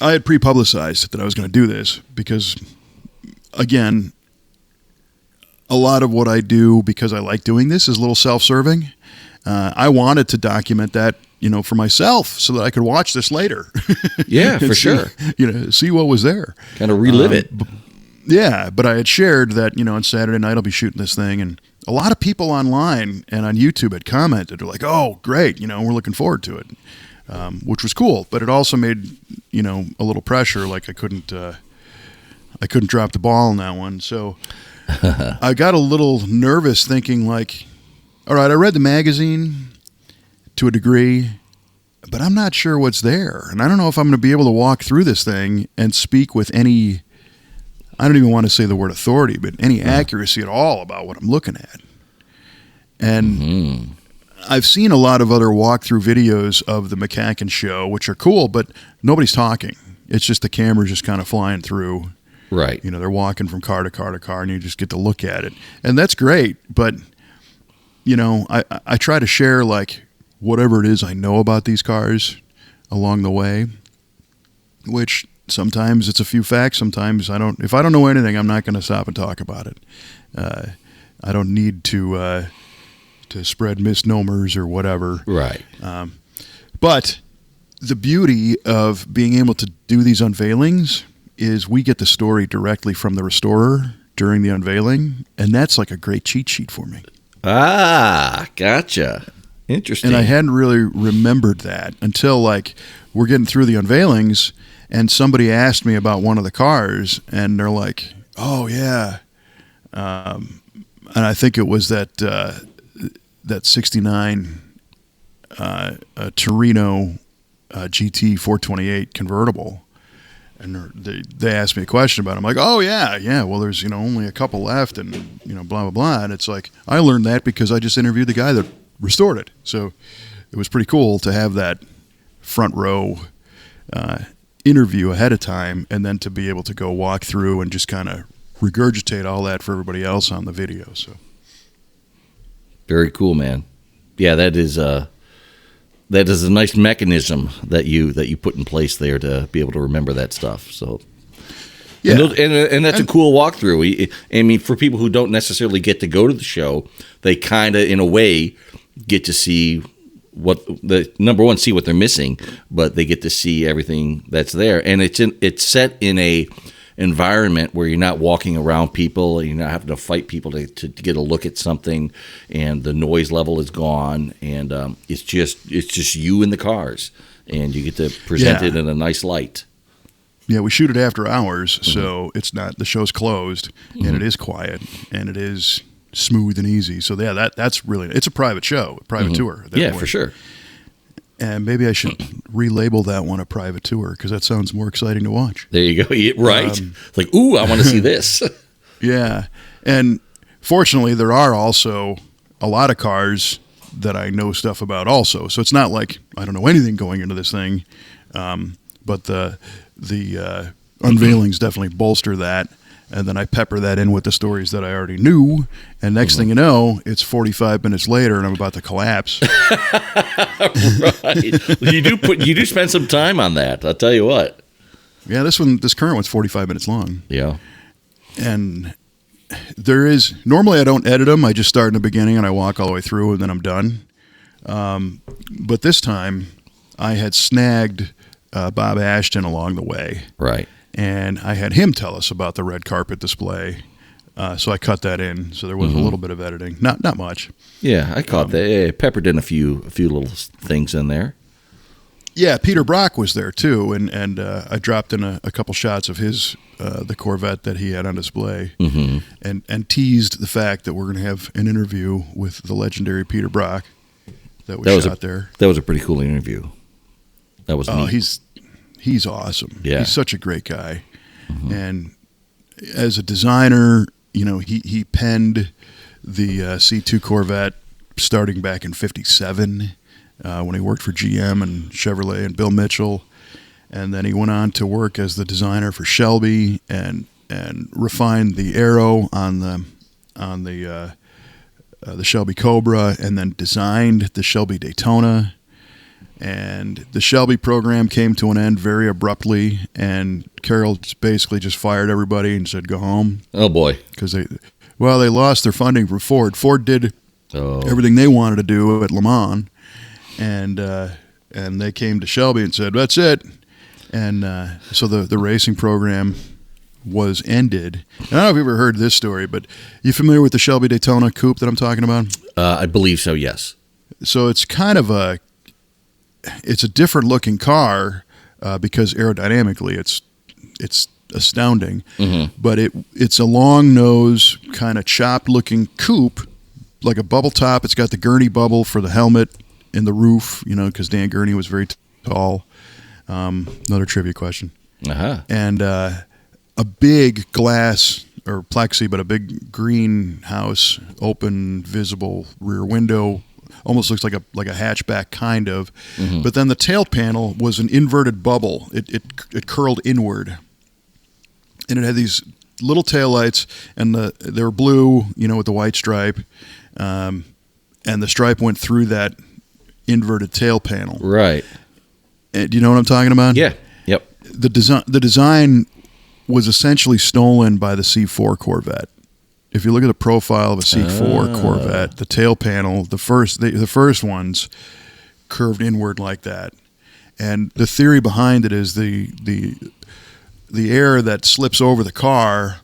I had pre-publicized that I was going to do this because, again, a lot of what I do because I like doing this is a little self-serving. I wanted to document that, for myself so that I could watch this later. Yeah, for sure. See what was there. Kind of relive it. Yeah, but I had shared that, on Saturday night I'll be shooting this thing, and a lot of people online and on YouTube had commented. They're like, "Oh, great, we're looking forward to it," which was cool. But it also made, a little pressure. Like I couldn't drop the ball on that one. So I got a little nervous, thinking like, all right, I read the magazine to a degree, but I'm not sure what's there. And I don't know if I'm going to be able to walk through this thing and speak with any, I don't even want to say the word authority, but any accuracy at all about what I'm looking at. And I've seen a lot of other walkthrough videos of the MCACN show, which are cool, but nobody's talking. It's just the camera's just kind of flying through. Right. You know, they're walking from car to car to car, and you just get to look at it. And that's great, but, you know, I try to share, like, whatever it is I know about these cars along the way, which sometimes it's a few facts, sometimes I don't. If I don't know anything, I'm not going to stop and talk about it. I don't need to spread misnomers or whatever. Right. But the beauty of being able to do these unveilings is we get the story directly from the restorer during the unveiling, and that's like a great cheat sheet for me. Ah, gotcha. Interesting. And I hadn't really remembered that until, like, we're getting through the unveilings, and somebody asked me about one of the cars, and they're like, "Oh yeah," and I think it was that 69 Torino GT 428 convertible. And they asked me a question about it. I'm like, oh, yeah. Well, there's, only a couple left and, blah, blah, blah. And it's like, I learned that because I just interviewed the guy that restored it. So it was pretty cool to have that front row interview ahead of time and then to be able to go walk through and just kind of regurgitate all that for everybody else on the video. So very cool, man. Yeah, that is a nice mechanism that you put in place there to be able to remember that stuff. So, yeah, and that's a cool walkthrough. I mean, for people who don't necessarily get to go to the show, they kind of, in a way, get to see what number one, see what they're missing, but they get to see everything that's there, and it's set in a environment where you're not walking around people and you're not having to fight people to get a look at something, and the noise level is gone, and it's just you and the cars, and you get to present it in a nice light. Yeah, we shoot it after hours, so it's not, the show's closed, and it is quiet, and it is smooth and easy. So yeah, that's really, it's a private show, a private tour. Yeah, point. For sure. And maybe I should relabel that one a private tour because that sounds more exciting to watch. There you go. Yeah, right. It's like, ooh, I want to see this. Yeah. And fortunately, there are also a lot of cars that I know stuff about also. So it's not like I don't know anything going into this thing. But the unveilings definitely bolster that. And then I pepper that in with the stories that I already knew. And next thing you know, it's 45 minutes later and I'm about to collapse. Right. Well, you do spend some time on that. I'll tell you what. Yeah, this current one's 45 minutes long. Yeah. And normally I don't edit them. I just start in the beginning and I walk all the way through and then I'm done. But this time I had snagged Bob Ashton along the way. Right. And I had him tell us about the red carpet display. So I cut that in. So there was a little bit of editing. Not much. Yeah, I caught that. Yeah, peppered in a few little things in there. Yeah, Peter Brock was there too. And I dropped in a couple shots of his the Corvette that he had on display. And teased the fact that we're going to have an interview with the legendary Peter Brock that was shot there. That was a pretty cool interview. That was neat. He's awesome. Yeah. He's such a great guy. And as a designer, he penned the C2 Corvette starting back in 57 when he worked for GM and Chevrolet and Bill Mitchell. And then he went on to work as the designer for Shelby and refined the aero on the Shelby Cobra, and then designed the Shelby Daytona. And the Shelby program came to an end very abruptly, and Carroll basically just fired everybody and said, go home. Oh, boy. Because they lost their funding from Ford. Ford did everything they wanted to do at Le Mans, and they came to Shelby and said, that's it. And so the racing program was ended. And I don't know if you've ever heard this story, but you familiar with the Shelby Daytona coupe that I'm talking about? I believe so, yes. So it's kind of it's a different looking car because aerodynamically it's astounding. But it's a long nose, kind of chopped looking coupe, like a bubble top. It's got the Gurney bubble for the helmet and the roof, because Dan Gurney was very tall. Another trivia question. And A big glass or plexi, but a big greenhouse, open, visible rear window. Almost looks like a hatchback, kind of. Mm-hmm. But then the tail panel was an inverted bubble. It curled inward, and it had these little taillights, and they were blue, with the white stripe, and the stripe went through that inverted tail panel. Right. And do you know what I'm talking about? Yeah. Yep. The design was essentially stolen by the C4 Corvette. If you look at the profile of a C4 Corvette, the tail panel, the first ones curved inward like that. And the theory behind it is the air that slips over the car,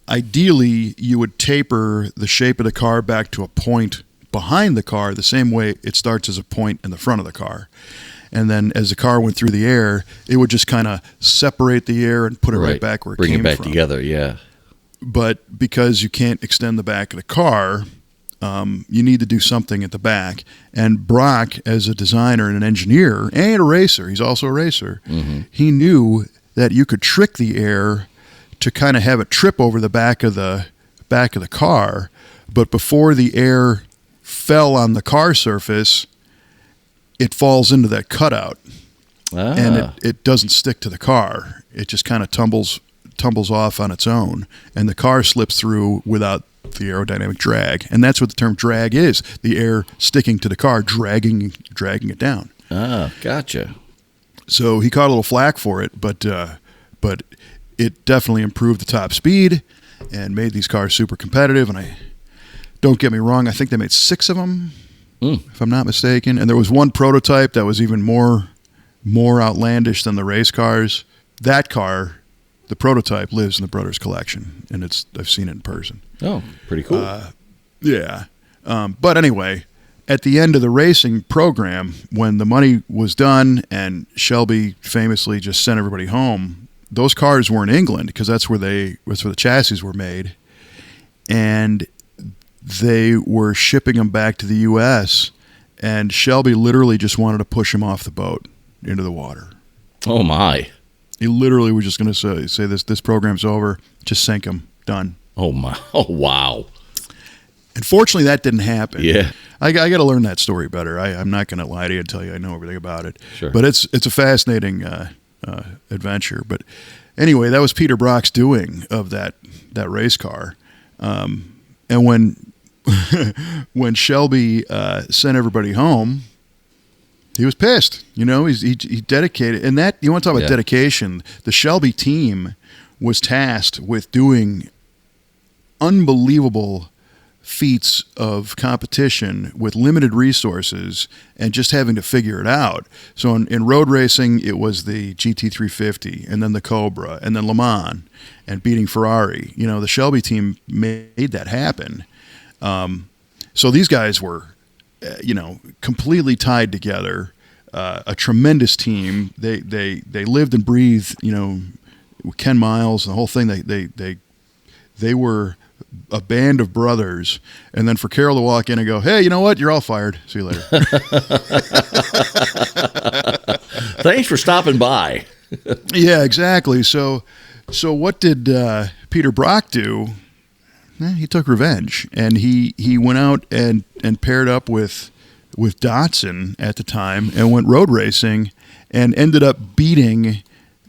ideally you would taper the shape of the car back to a point behind the car the same way it starts as a point in the front of the car. And then as the car went through the air, it would just kind of separate the air and put it right back where it came from. Bring it back together, yeah. But because you can't extend the back of the car, you need to do something at the back. And Brock, as a designer and an engineer and a racer, he's also a racer, he knew that you could trick the air to kind of have it trip over the back of the car, but before the air fell on the car surface, it falls into that cutout, and it doesn't stick to the car. It just kind of tumbles off on its own, and the car slips through without the aerodynamic drag. And that's what the term drag is: the air sticking to the car, dragging it down. Gotcha. So he caught a little flack for it, but it definitely improved the top speed and made these cars super competitive. And don't get me wrong, I think they made 6 of them. If I'm not mistaken. And there was one prototype that was even more outlandish than the race cars. That car, the prototype, lives in the Brothers collection, and I've seen it in person. Oh, pretty cool. Yeah. But anyway, at the end of the racing program, when the money was done and Shelby famously just sent everybody home, those cars were in England because that's where the chassis were made. And they were shipping them back to the U.S., and Shelby literally just wanted to push him off the boat into the water. Oh, my. He literally was just going to say this program's over, just sink him, done. Oh, my. Oh, wow. Unfortunately, that didn't happen. Yeah. I got to learn that story better. I'm not going to lie to you and tell you I know everything about it. Sure. But it's a fascinating adventure. But anyway, that was Peter Brock's doing of that race car. And when Shelby sent everybody home, he was pissed. He dedicated, and that, you want to talk about dedication. The Shelby team was tasked with doing unbelievable feats of competition with limited resources and just having to figure it out. So in road racing, it was the GT350 and then the Cobra and then Le Mans and beating Ferrari. The Shelby team made that happen. So these guys were, completely tied together, a tremendous team. They lived and breathed, Ken Miles, the whole thing. They were a band of brothers. And then for Carol to walk in and go, "Hey, you know what? You're all fired. See you later." Thanks for stopping by. Yeah, exactly. So what did Peter Brock do? He took revenge, and he went out and paired up with Datsun at the time and went road racing and ended up beating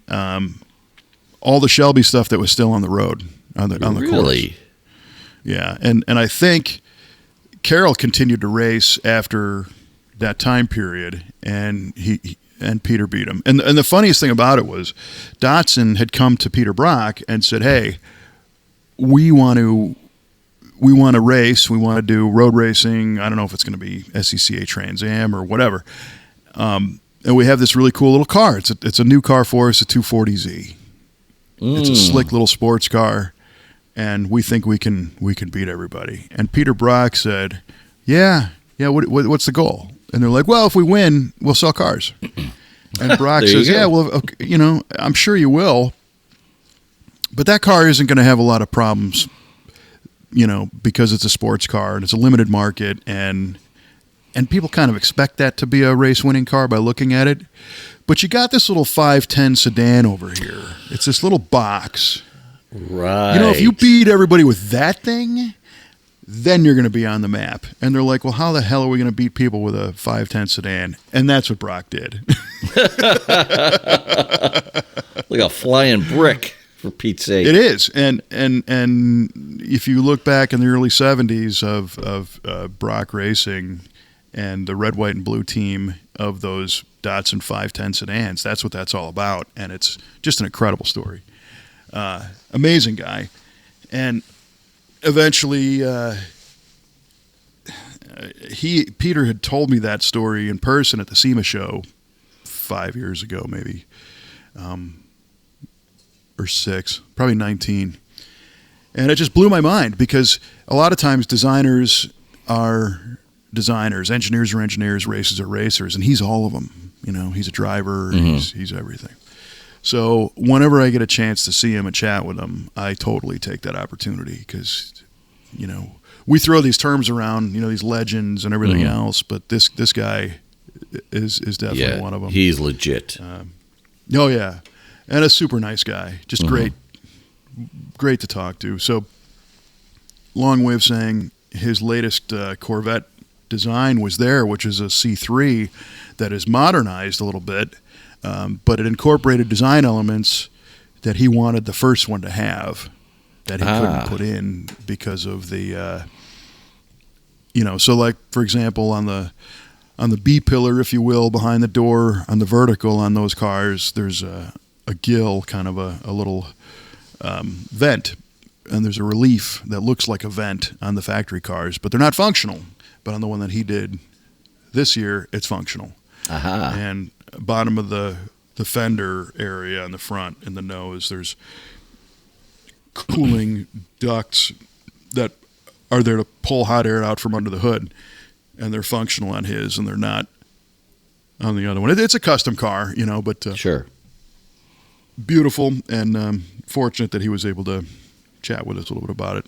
all the Shelby stuff that was still on the road on the course. Yeah, and I think Carroll continued to race after that time period, and Peter beat him. And the funniest thing about it was Datsun had come to Peter Brock and said, "Hey, we want to race. We want to do road racing. I don't know if it's going to be SCCA Trans Am or whatever. And we have this really cool little car. It's a new car for us, a 240Z. It's a slick little sports car, and we think we can beat everybody." And Peter Brock said, "Yeah. What's the goal?" And they're like, "Well, if we win, we'll sell cars." And Brock says, "Yeah, well, okay, I'm sure you will, but that car isn't going to have a lot of problems, because it's a sports car and it's a limited market, and and people kind of expect that to be a race-winning car by looking at it. But you got this little 510 sedan over here. It's this little box. Right. You know, if you beat everybody with that thing, then you're going to be on the map. And they're like, well, how the hell are we going to beat people with a 510 sedan? And that's what Brock did. Like a flying brick, for Pete's sake. It is. And if you look back in the early 70s of Brock Racing and the red, white, and blue team of those Datsun 510 sedans, that's what that's all about. And it's just an incredible story. Amazing guy. And eventually, Peter had told me that story in person at the SEMA show 5 years ago, maybe, or 6, probably 19. And it just blew my mind because a lot of times designers are designers, engineers are engineers, racers are racers, and he's all of them. You know, he's a driver, he's everything. So whenever I get a chance to see him and chat with him, I totally take that opportunity because, you know, we throw these terms around, you know, these legends and everything else, but this guy is definitely one of them. He's legit. Oh, yeah. And a super nice guy. Just great to talk to. So long way of saying his latest Corvette design was there, which is a C3 that is modernized a little bit. But it incorporated design elements that he wanted the first one to have that he couldn't put in because of the, so like, for example, on the B pillar, if you will, behind the door, on the vertical on those cars, there's a gill, kind of a little vent, and there's a relief that looks like a vent on the factory cars, but they're not functional. But on the one that he did this year, it's functional. And bottom of the fender area on the front and the nose, there's cooling ducts that are there to pull hot air out from under the hood, and they're functional on his, and they're not on the other one. It's a custom car, you know, but sure, beautiful, and fortunate that he was able to chat with us a little bit about it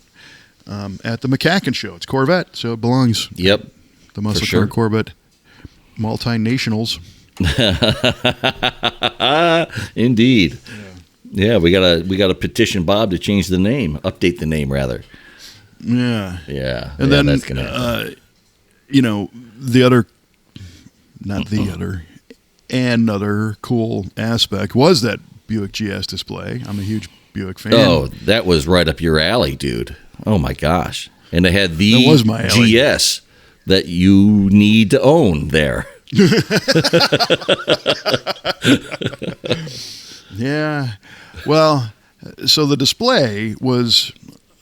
at the MCACN show. It's Corvette, so it belongs. Yep, the muscle car Corvette multinationals. Indeed. Yeah, we gotta petition Bob to change the name, update the name rather. Yeah. And then that's gonna another cool aspect was that Buick GS display. I'm a huge Buick fan. Oh, that was right up your alley, dude. Oh my gosh. And they had the that was my alley. GS that you need to own there. Yeah. Well, so the display was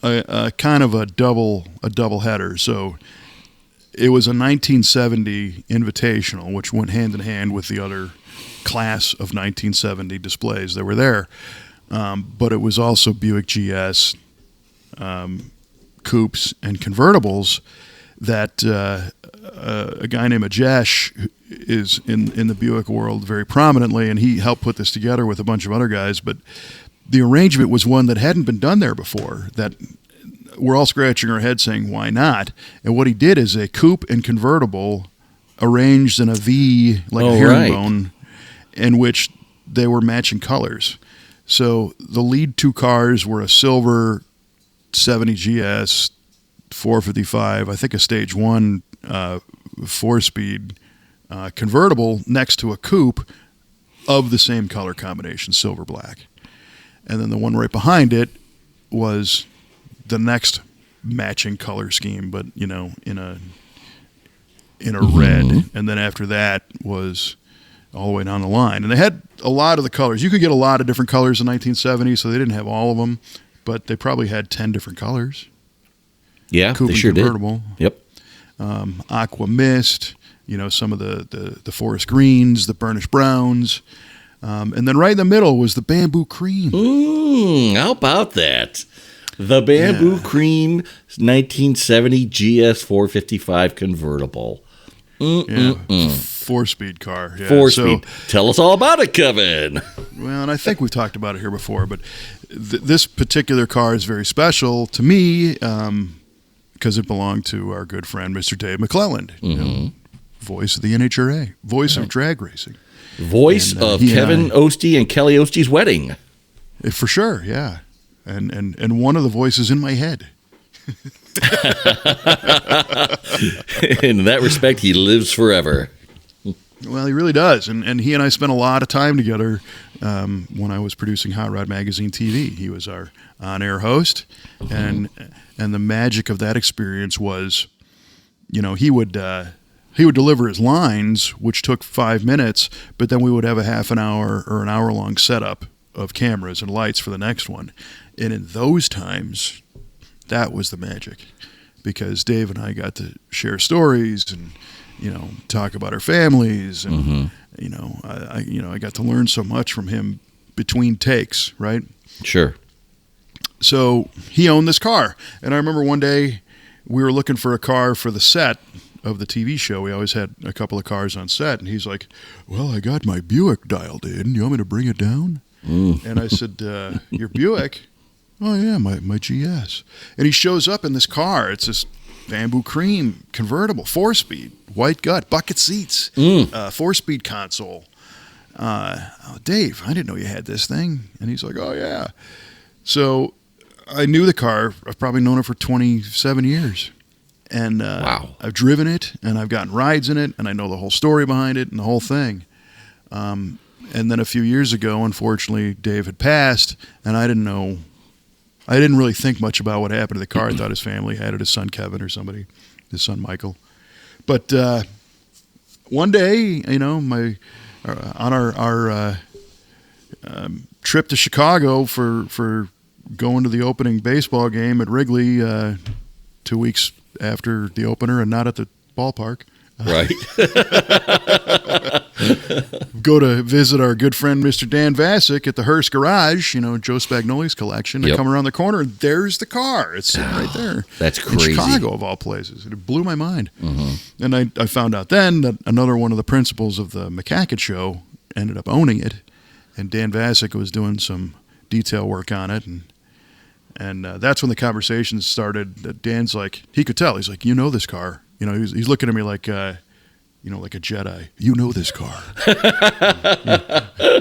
a kind of a double header. So it was a 1970 Invitational, which went hand in hand with the other class of 1970 displays that were there. But it was also Buick GS, coupes, and convertibles that a guy named Ajesh is in the Buick world very prominently, and he helped put this together with a bunch of other guys. But the arrangement was one that hadn't been done there before, that we're all scratching our heads saying, why not? And what he did is a coupe and convertible arranged in a V, like a herringbone, in which they were matching colors. So the lead two cars were a silver 70 GS 455, I think a stage 1 4-speed convertible next to a coupe of the same color combination, silver black. And then the one right behind it was the next matching color scheme, but in a red. And then after that was all the way down the line. And they had a lot of the colors. You could get a lot of different colors in 1970, so they didn't have all of them, but they probably had 10 different colors. Yeah, coupe they sure convertible. Did. Yep. Aqua mist, some of the forest greens, the burnished browns. And then right in the middle was the bamboo cream. How about that? The bamboo cream 1970 GS 455 convertible. 4-speed car. Yeah. 4-speed. Tell us all about it, Kevin. Well, and I think we've talked about it here before, but this particular car is very special to me because it belonged to our good friend, Mr. Dave McClelland. voice of the NHRA, voice of drag racing. Voice of Kevin Ostie and Kelly Ostie's wedding. For sure, yeah. And one of the voices in my head. In that respect, he lives forever. Well, he really does. And he and I spent a lot of time together when I was producing Hot Rod Magazine TV. He was our on-air host. And the magic of that experience was, he would deliver his lines, which took 5 minutes, but then we would have a half an hour or an hour-long setup of cameras and lights for the next one. And in those times, that was the magic, because Dave and I got to share stories and, talk about our families. And, I got to learn so much from him between takes, right? Sure. So he owned this car. And I remember one day we were looking for a car for the set of the TV show. We always had a couple of cars on set. And he's like, well, I got my Buick dialed in. You want me to bring it down? And I said, your Buick? Oh, yeah, my GS. And he shows up in this car. It's this bamboo cream convertible, 4-speed, white gut, bucket seats, 4-speed console. Dave, I didn't know you had this thing. And he's like, oh, yeah. So I knew the car. I've probably known it for 27 years. And wow. I've driven it, and I've gotten rides in it, and I know the whole story behind it and the whole thing. And then a few years ago, unfortunately, Dave had passed, and I didn't really think much about what happened to the car. I thought his family had it, his son Kevin or somebody, his son Michael. But one day, on our trip to Chicago for going to the opening baseball game at Wrigley 2 weeks after the opener and not at the ballpark. Right. Go to visit our good friend Mr. Dan Vasick at the Hearst Garage, Joe Spagnoli's collection. I come around the corner, and there's the car. It's sitting right there. That's crazy. In Chicago, of all places. It blew my mind. Mm-hmm. And I found out then that another one of the principals of the McCacken show ended up owning it, and Dan Vasick was doing some detail work on it, and that's when the conversation started. Dan's like, he could tell. He's like, this car. He's looking at me like, like a Jedi. You know this car.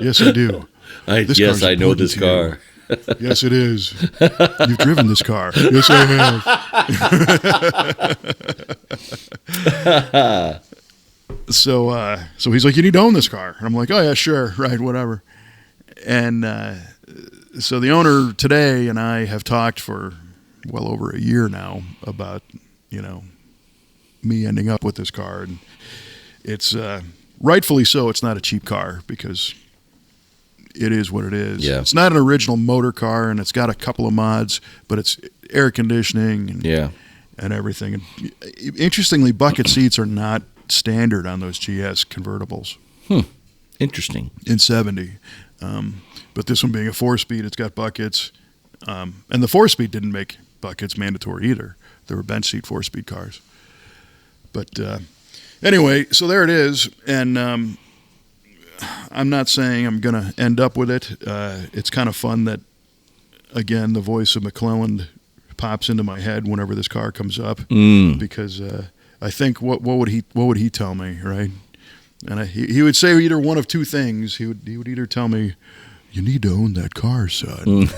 Yes, I do. Yes, I know this car. Yes, it is. You've driven this car. Yes, I have. So he's like, you need to own this car. And I'm like, oh, yeah, sure. Right, whatever. And so the owner today and I have talked for well over a year now about, me ending up with this car. And it's rightfully so. It's not a cheap car because it is what it is. Yeah. It's not an original motor car, and it's got a couple of mods, but it's air conditioning and everything. And interestingly, bucket seats are not standard on those GS convertibles. Interesting. In 70. But this one being a 4-speed, it's got buckets. And the 4-speed didn't make buckets mandatory either. There were bench seat 4-speed cars. But anyway, so there it is. And I'm not saying I'm going to end up with it. It's kind of fun that, again, the voice of McClelland pops into my head whenever this car comes up. Because I think, what would he tell me, right? And he would say either one of two things. He would either tell me, you need to own that car, son.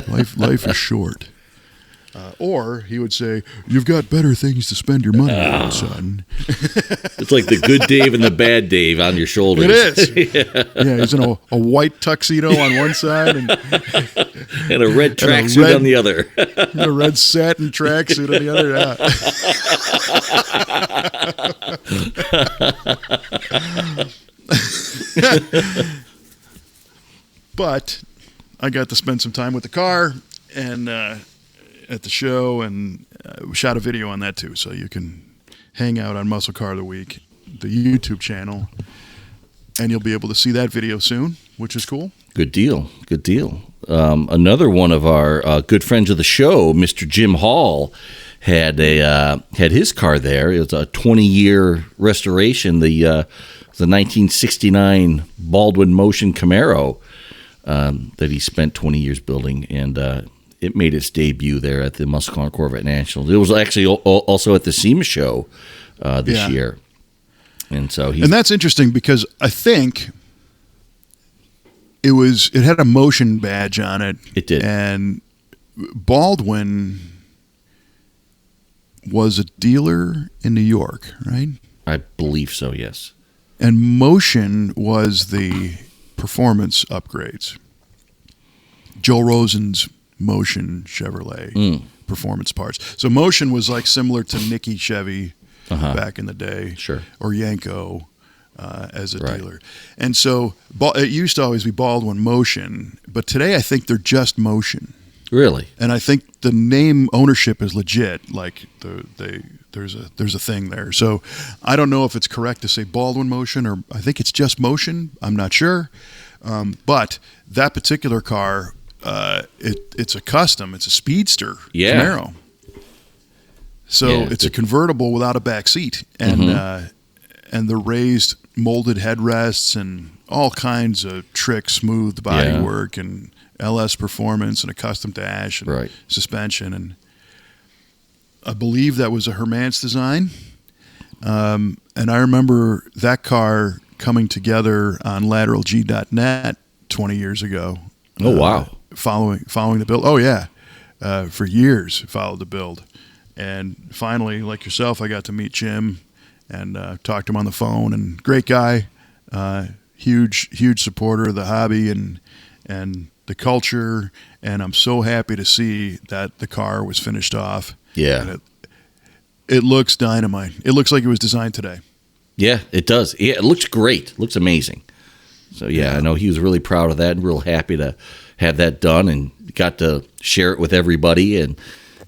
Life is short. Or he would say, you've got better things to spend your money on, son. It's like the good Dave and the bad Dave on your shoulders. It is. Yeah, he's in a white tuxedo on one side and a red tracksuit on the other. And a red satin tracksuit on the other. Yeah. But I got to spend some time with the car and at the show, and we shot a video on that too, so you can hang out on Muscle Car of the Week, the YouTube channel, and you'll be able to see that video soon, which is cool. Good deal. Another one of our good friends of the show, Mr. Jim Hall, had his car there. It was a 20-year restoration, the 1969 Baldwin Motion Camaro that he spent 20 years building, and it made its debut there at the Muscle Car Corvette Nationals. It was actually also at the SEMA show this year. And so And that's interesting because I think it had a motion badge on it. It did. And Baldwin was a dealer in New York, right? I believe so, yes. And Motion was the performance upgrades. Joe Rosen's Motion Chevrolet performance parts. So Motion was like similar to Nicky Chevy back in the day. Sure. Or Yanko as a dealer. And so it used to always be Baldwin Motion, but today I think they're just Motion. Really? And I think the name ownership is legit. Like there's a thing there. So I don't know if it's correct to say Baldwin Motion or I think it's just Motion. I'm not sure. But that particular car, it's a custom. It's a Speedster Camaro. So it's a convertible without a back seat, and the raised molded headrests and all kinds of trick smooth bodywork and LS performance and a custom dash and suspension. And I believe that was a Hermance design. And I remember that car coming together on lateralg.net 20 years ago. Oh, wow. Following the build. Oh, yeah. For years, followed the build. And finally, like yourself, I got to meet Jim and talk to him on the phone. And great guy, huge supporter of the hobby and the culture. And I'm so happy to see that the car was finished off. Yeah. And it looks dynamite. It looks like it was designed today. Yeah, it does. Yeah, it looks great. It looks amazing. So, yeah, I know he was really proud of that and real happy to have that done and got to share it with everybody. And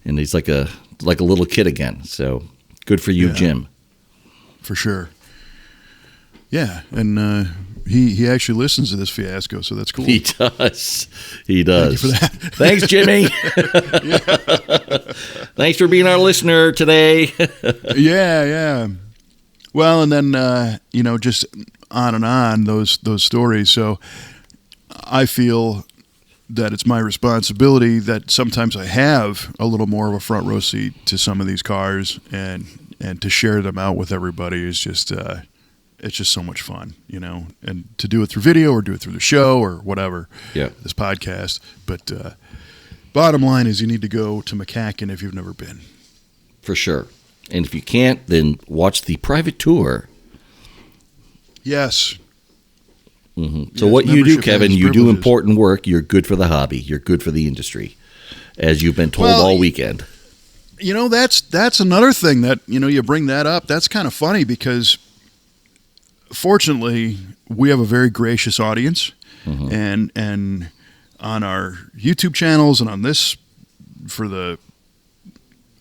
he's like a little kid again. So good for you, Jim. For sure. Yeah, and he actually listens to this fiasco, so that's cool. He does. He does. Thank you for that. Thanks, Jimmy. Thanks for being our listener today. Yeah. Well, and then just on and on those stories. So I feel that it's my responsibility that sometimes I have a little more of a front row seat to some of these cars, and to share them out with everybody is just it's just so much fun, and to do it through video or do it through the show or whatever. Yeah, this podcast. But bottom line is you need to go to MCACN if you've never been. For sure. And if you can't, then watch the private tour. Yes. Mm-hmm. So what you do, Kevin, you do important work. You're good for the hobby. You're good for the industry, as you've been told all weekend. That's another thing that, you bring that up. That's kind of funny because fortunately we have a very gracious audience, and on our YouTube channels and on this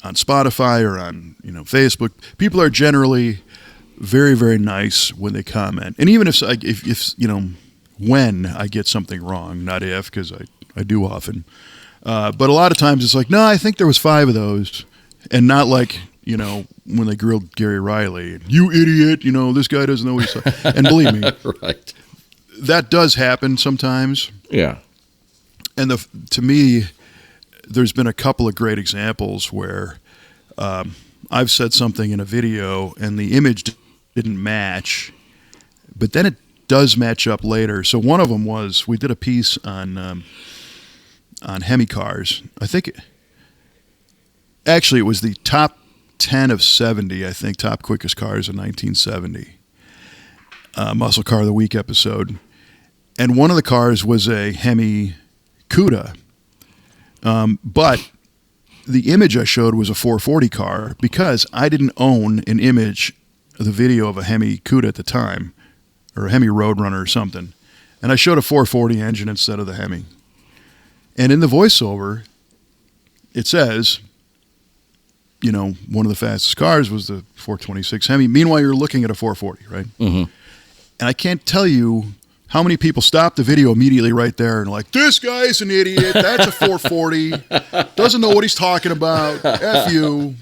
on Spotify or on Facebook, people are generally very, very nice when they comment. And even if when I get something wrong, not if, because I do often, but a lot of times it's like, no, I think there was 5 of those, and not like when they grilled Gary Riley, you idiot, this guy doesn't know what he's saying. And believe me, right, that does happen sometimes. Yeah. And to me, there's been a couple of great examples where I've said something in a video and the image didn't match, but then it does match up later. So one of them was, we did a piece on Hemi cars. I think actually it was the top 10 of 70, I think, top quickest cars in 1970. Muscle Car of the Week episode. And one of the cars was a Hemi Cuda. But the image I showed was a 440 car because I didn't own an image of the video of a Hemi Cuda at the time, or a Hemi Roadrunner or something. And I showed a 440 engine instead of the Hemi. And in the voiceover, it says, one of the fastest cars was the 426 Hemi. Meanwhile, you're looking at a 440, right? Mm-hmm. And I can't tell you how many people stopped the video immediately right there and like, this guy's an idiot. That's a 440. Doesn't know what he's talking about. F you.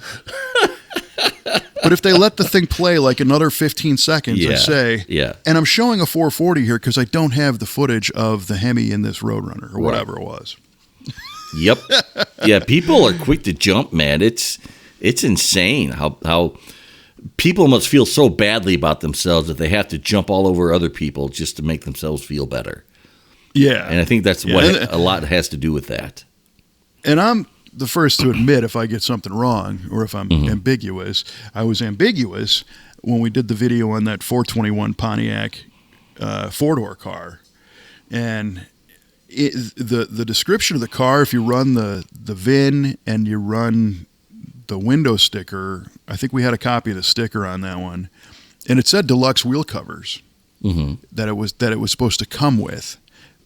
But if they let the thing play like another 15 seconds, I say, and I'm showing a 440 here because I don't have the footage of the Hemi in this Roadrunner or whatever it was. Yep. Yeah, people are quick to jump, man. It's insane how people must feel so badly about themselves that they have to jump all over other people just to make themselves feel better. Yeah. And I think that's what a lot has to do with that. And I'm the first to admit if I get something wrong or if I'm ambiguous. I was ambiguous when we did the video on that 421 Pontiac four-door car. And the description of the car, if you run the VIN and you run the window sticker, I think we had a copy of the sticker on that one, and it said deluxe wheel covers that it was supposed to come with.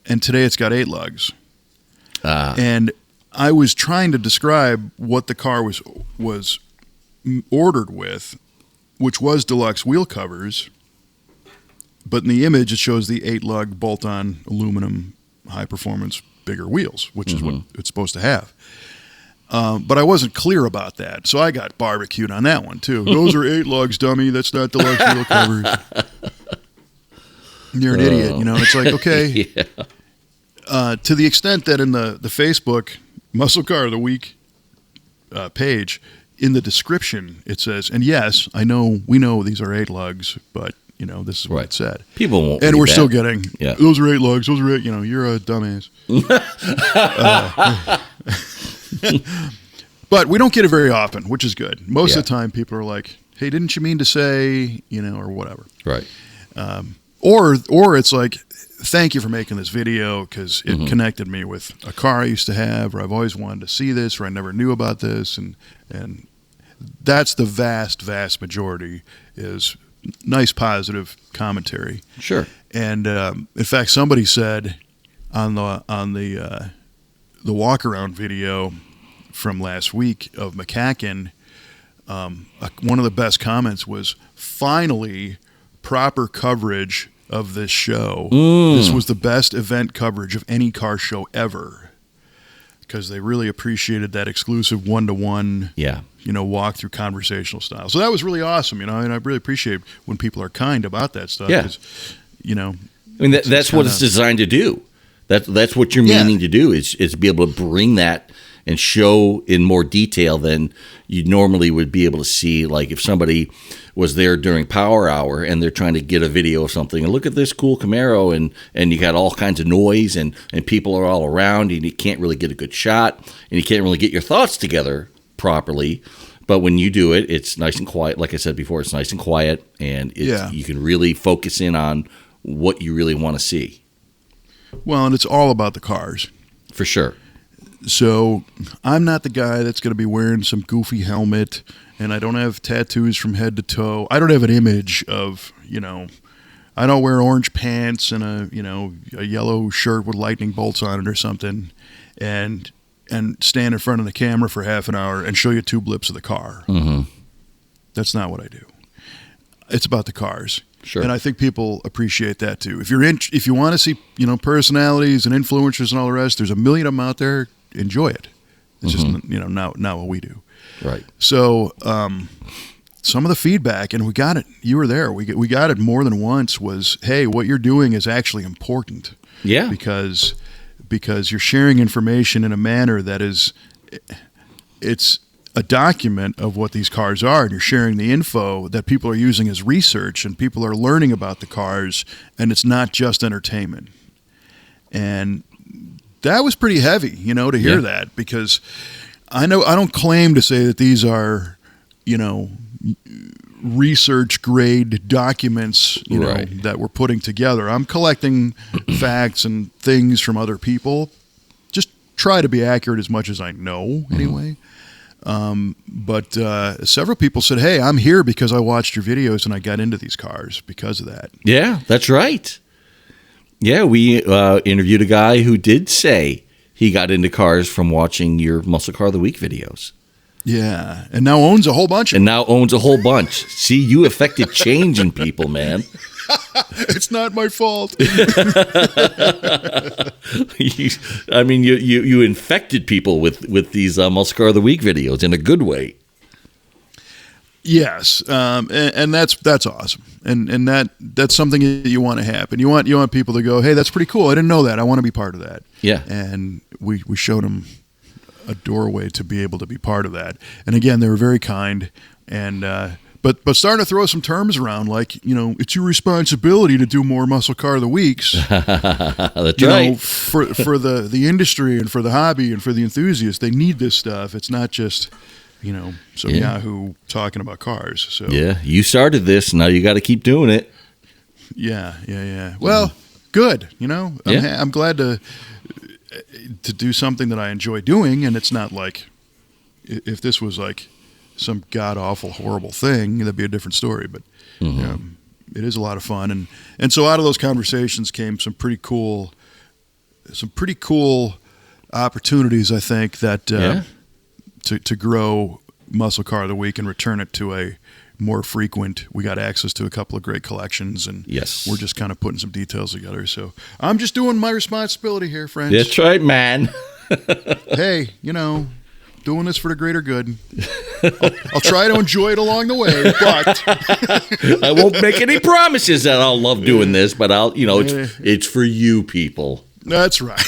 And today it's got 8 lugs. And I was trying to describe what the car was ordered with, which was deluxe wheel covers, but in the image it shows the 8-lug bolt-on aluminum high-performance bigger wheels, which is what it's supposed to have. But I wasn't clear about that, so I got barbecued on that one too. Those are 8 lugs, dummy. That's not deluxe wheel covers. You're an idiot, you know. It's like, okay. To the extent that in the Facebook Muscle Car of the Week page, in the description it says, and yes, we know these are 8 lugs, but you know this is what it said. People won't, and we're still getting those are 8 lugs. Those are 8. You know, you're a dumbass. But we don't get it very often, which is good. Most of the time, people are like, "Hey, didn't you mean to say?" You know, or whatever. Right. Or it's like, thank you for making this video because it connected me with a car I used to have, or I've always wanted to see this, or I never knew about this, and that's the vast majority is nice positive commentary. Sure. And in fact, somebody said on the walk around video from last week of MCACN, one of the best comments was, finally proper coverage of this show. This was the best event coverage of any car show ever, because they really appreciated that exclusive one-to-one, walk through conversational style. So that was really awesome, and I really appreciate when people are kind about that stuff. Yeah. 'Cause, I mean, that's what it's designed to do. That's what you're meaning to do is be able to bring that and show in more detail than you normally would be able to see. Like if somebody was there during power hour and they're trying to get a video of something, and look at this cool Camaro, and you got all kinds of noise and people are all around, and you can't really get a good shot, and you can't really get your thoughts together properly. But when you do it, it's nice and quiet. Like I said before, it's nice and quiet, and you can really focus in on what you really want to see. Well, and it's all about the cars. For sure. So I'm not the guy that's going to be wearing some goofy helmet, and I don't have tattoos from head to toe. I don't have an image of, I don't wear orange pants and a yellow shirt with lightning bolts on it or something, and stand in front of the camera for half an hour and show you 2 blips of the car. That's not what I do. It's about the cars. Sure. And I think people appreciate that too. If you want to see, personalities and influencers and all the rest, there's a million of them out there. Enjoy it. It's just not what we do. Right. So some of the feedback, and we got it. You were there. We got it more than once. Was, hey, what you're doing is actually important. Yeah. Because you're sharing information in a manner that it's a document of what these cars are, and you're sharing the info that people are using as research, and people are learning about the cars, and it's not just entertainment. And that was pretty heavy, to hear that, because I don't claim to say that these are, research grade documents, that we're putting together. I'm collecting facts and things from other people. Just try to be accurate as much as I know, anyway. But several people said, hey, I'm here because I watched your videos and I got into these cars because of that. Yeah, that's right. Yeah, we interviewed a guy who did say he got into cars from watching your Muscle Car of the Week videos. Yeah, and now owns a whole bunch. See, you affected change in people, man. It's not my fault. You infected people with these Muscle Car of the Week videos in a good way. Yes, and that's awesome, and that's something that you want to happen. You want people to go, hey, that's pretty cool. I didn't know that. I want to be part of that. Yeah, and we showed them a doorway to be able to be part of that. And again, they were very kind, and But starting to throw some terms around like, it's your responsibility to do more muscle car of the weeks. That's right. For the industry and for the hobby and for the enthusiasts, they need this stuff. It's not just, some Yahoo talking about cars. So yeah, you started this. Now you got to keep doing it. Yeah. Well, good. I'm glad to do something that I enjoy doing, and it's not like if this was like some god-awful, horrible thing, that'd be a different story. But it is a lot of fun. And so out of those conversations came some pretty cool opportunities, I think, that to grow Muscle Car of the Week and return it to a more frequent. We got access to a couple of great collections, and we're just kind of putting some details together. So I'm just doing my responsibility here, friends. That's right, man. Hey, doing this for the greater good. I'll try to enjoy it along the way, but I won't make any promises that I'll love doing this, but I'll, it's for you people. That's right.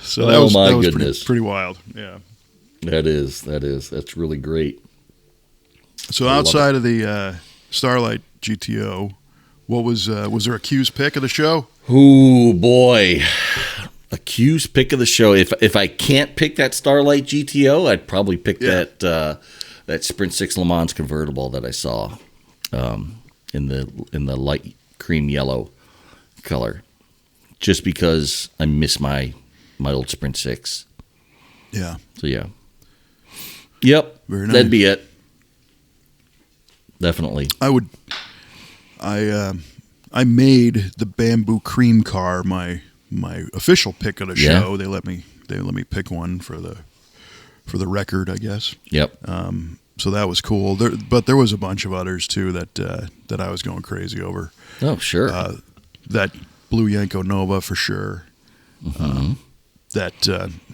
So that was pretty wild. Yeah. That is. That's really great. So outside of the Starlight GTO, what was there a Q's pick of the show? Oh boy, a Q's pick of the show. If I can't pick that Starlight GTO, I'd probably pick that Sprint Six LeMans convertible that I saw in the light cream yellow color, just because I miss my old Sprint Six. Yeah. So yeah. Yep. Very nice. That'd be it. Definitely. I made the bamboo cream car my official pick of the show. Yeah. They let me pick one for the record, I guess. Yep. So that was cool. But there was a bunch of others too that I was going crazy over. Oh, sure. That blue Yanko Nova for sure. Mm-hmm. That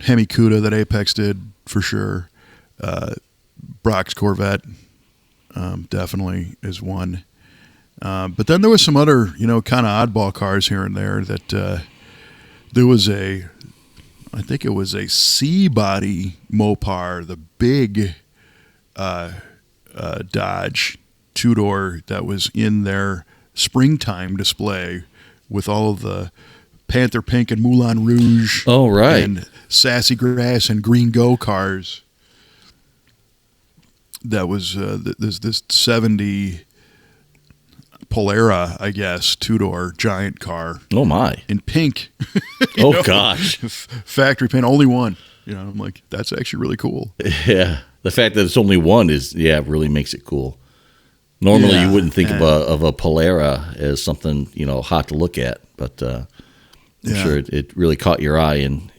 Hemi Cuda that Apex did for sure. Brock's Corvette definitely is one. But then there was some other, kind of oddball cars here and there that there was I think it was a C-body Mopar, the big Dodge two-door that was in their springtime display with all of the Panther Pink and Moulin Rouge. Oh, right. And Sassy Grass and Green Go cars. That was this 70 Polera, I guess, two-door giant car. Oh, my. In pink. Gosh. Factory paint, only one. I'm like, that's actually really cool. Yeah. The fact that it's only one really makes it cool. Normally, you wouldn't think of a Polera as something, hot to look at, but I'm sure it really caught your eye in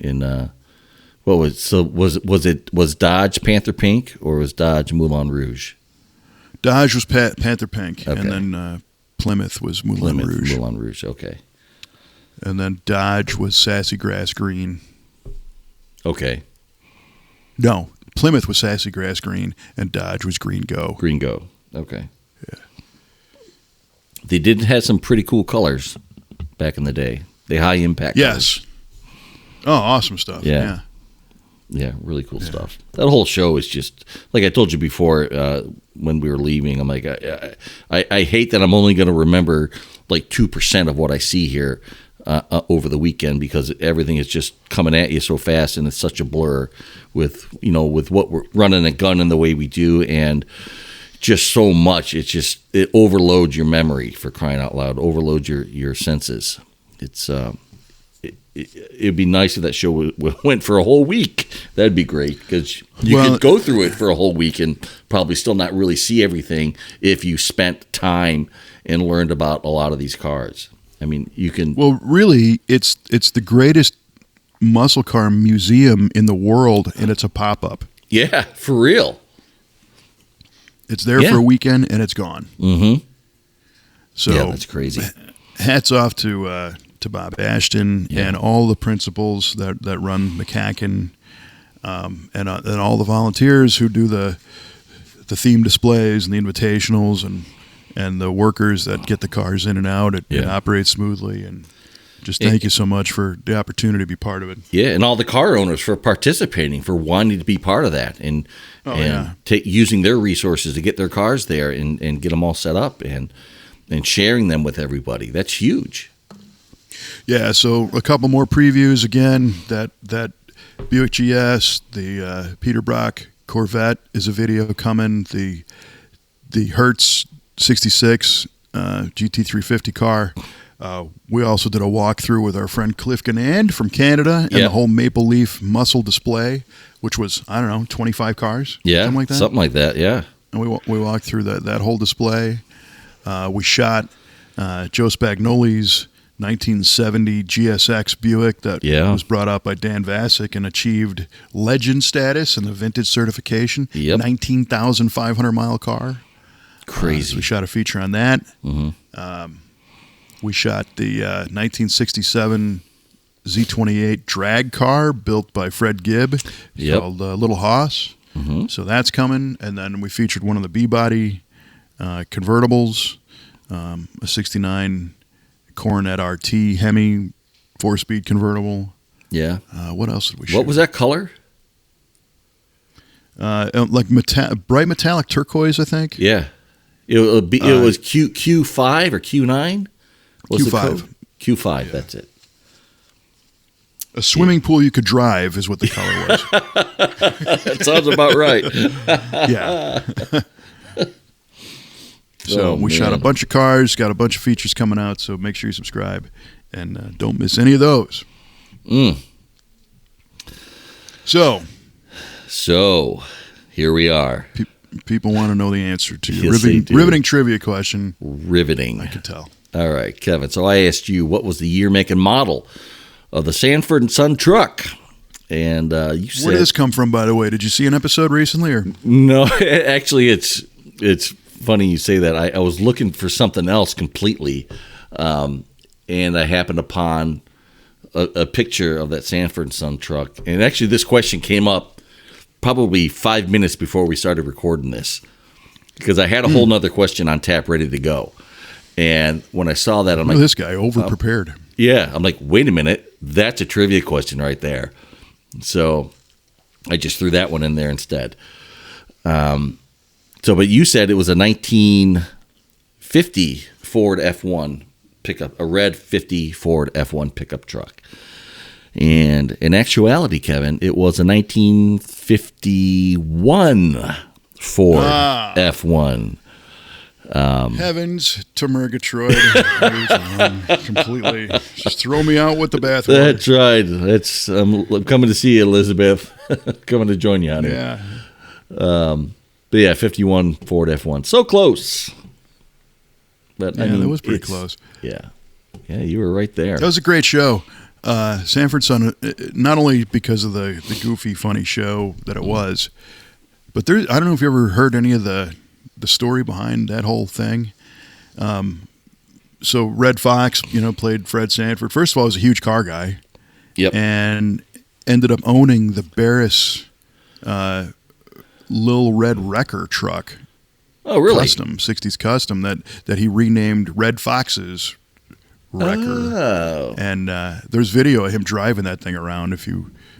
what was Dodge Panther Pink or was Dodge Moulin Rouge? Dodge was Panther Pink, okay. And then Plymouth was Moulin Rouge. Moulin Rouge, okay. And then Dodge was Sassy Grass Green. Okay. No, Plymouth was Sassy Grass Green, and Dodge was Green Go. Green Go, okay. Yeah. They did have some pretty cool colors back in the day. The high impact Yes. colors. Oh, awesome stuff. Yeah. Yeah, really cool stuff. That whole show is just, like I told you before when we were leaving, I'm like, I hate that I'm only going to remember like 2% of what I see here over the weekend because everything is just coming at you so fast and it's such a blur with what we're running a gun in the way we do and just so much. It overloads your memory, for crying out loud, overloads your senses. It's it'd be nice if that show went for a whole week. That'd be great because you could go through it for a whole week and probably still not really see everything if you spent time and learned about a lot of these cars. I mean, you can. Well, really, it's the greatest muscle car museum in the world, and it's a pop-up. Yeah, for real. It's there for a weekend, and it's gone. Mm-hmm. So yeah, that's crazy. Hats off to Bob Ashton and all the principals that run MCACN, and all the volunteers who do the theme displays and the invitationals and the workers that get the cars in and out. It operates smoothly, and Just thank you so much for the opportunity to be part of it. Yeah, and all the car owners for participating, for wanting to be part of that, and using their resources to get their cars there and get them all set up and sharing them with everybody. That's huge. Yeah, so a couple more previews again. That Buick GS, the Peter Brock Corvette is a video coming. The Hertz 66 GT350 car. We also did a walkthrough with our friend Cliff Ganand from Canada and the whole Maple Leaf muscle display, which was, I don't know, 25 cars? Yeah, something like that, yeah. And we walked through that whole display. We shot Joe Spagnoli's 1970 GSX Buick that was brought out by Dan Vasick and achieved legend status in the vintage certification. 19,500-mile car. Crazy. So we shot a feature on that. Mm-hmm. We shot the 1967 Z28 drag car built by Fred Gibb called Little Hoss. Mm-hmm. So that's coming. And then we featured one of the B-body convertibles, a 69 Coronet RT Hemi 4-speed convertible. Yeah. What else did we shoot? What was that color? Like bright metallic turquoise, I think. Yeah. It was Q5 or Q9? Q5. Q5, that's it. A swimming pool you could drive is what the color was. That sounds about right. Yeah. So we shot a bunch of cars, got a bunch of features coming out, so make sure you subscribe and don't miss any of those. So here we are. People want to know the answer to your Yes, riveting trivia question. Riveting. I could tell. All right, Kevin. So I asked you, what was the year, make, and model of the Sanford & Son truck? And you said... Where did this come from, by the way? Did you see an episode recently? Or No, actually, it's funny you say that. I was looking for something else completely, and I happened upon a picture of that Sanford & Son truck. And actually, this question came up probably 5 minutes before we started recording this, because I had a whole nother question on tap ready to go. And when I saw that, I'm like, this guy over-prepared. Yeah, I'm like, wait a minute, that's a trivia question right there. So I just threw that one in there instead. But you said it was a 1950 Ford F1 pickup, a red 50 Ford F1 pickup truck. And in actuality, Kevin, it was a 1951 Ford F1 Heavens to Murgatroyd. Completely just throw me out with the bathwater. That's right. I'm coming to see you, Elizabeth. Coming to join you on it. Yeah. But yeah, 51 Ford F1. So close. But yeah, that was pretty close. Yeah. Yeah, you were right there. That was a great show. Sanford Son, not only because of the goofy, funny show that it was, but I don't know if you ever heard any of the story behind that whole thing. So Red Fox, played Fred Sanford. First of all, he was a huge car guy. Yep. And ended up owning the Barris Lil Red Wrecker truck. Oh, really? Custom, 60s custom that he renamed Red Fox's Wrecker. Oh. And there's video of him driving that thing around.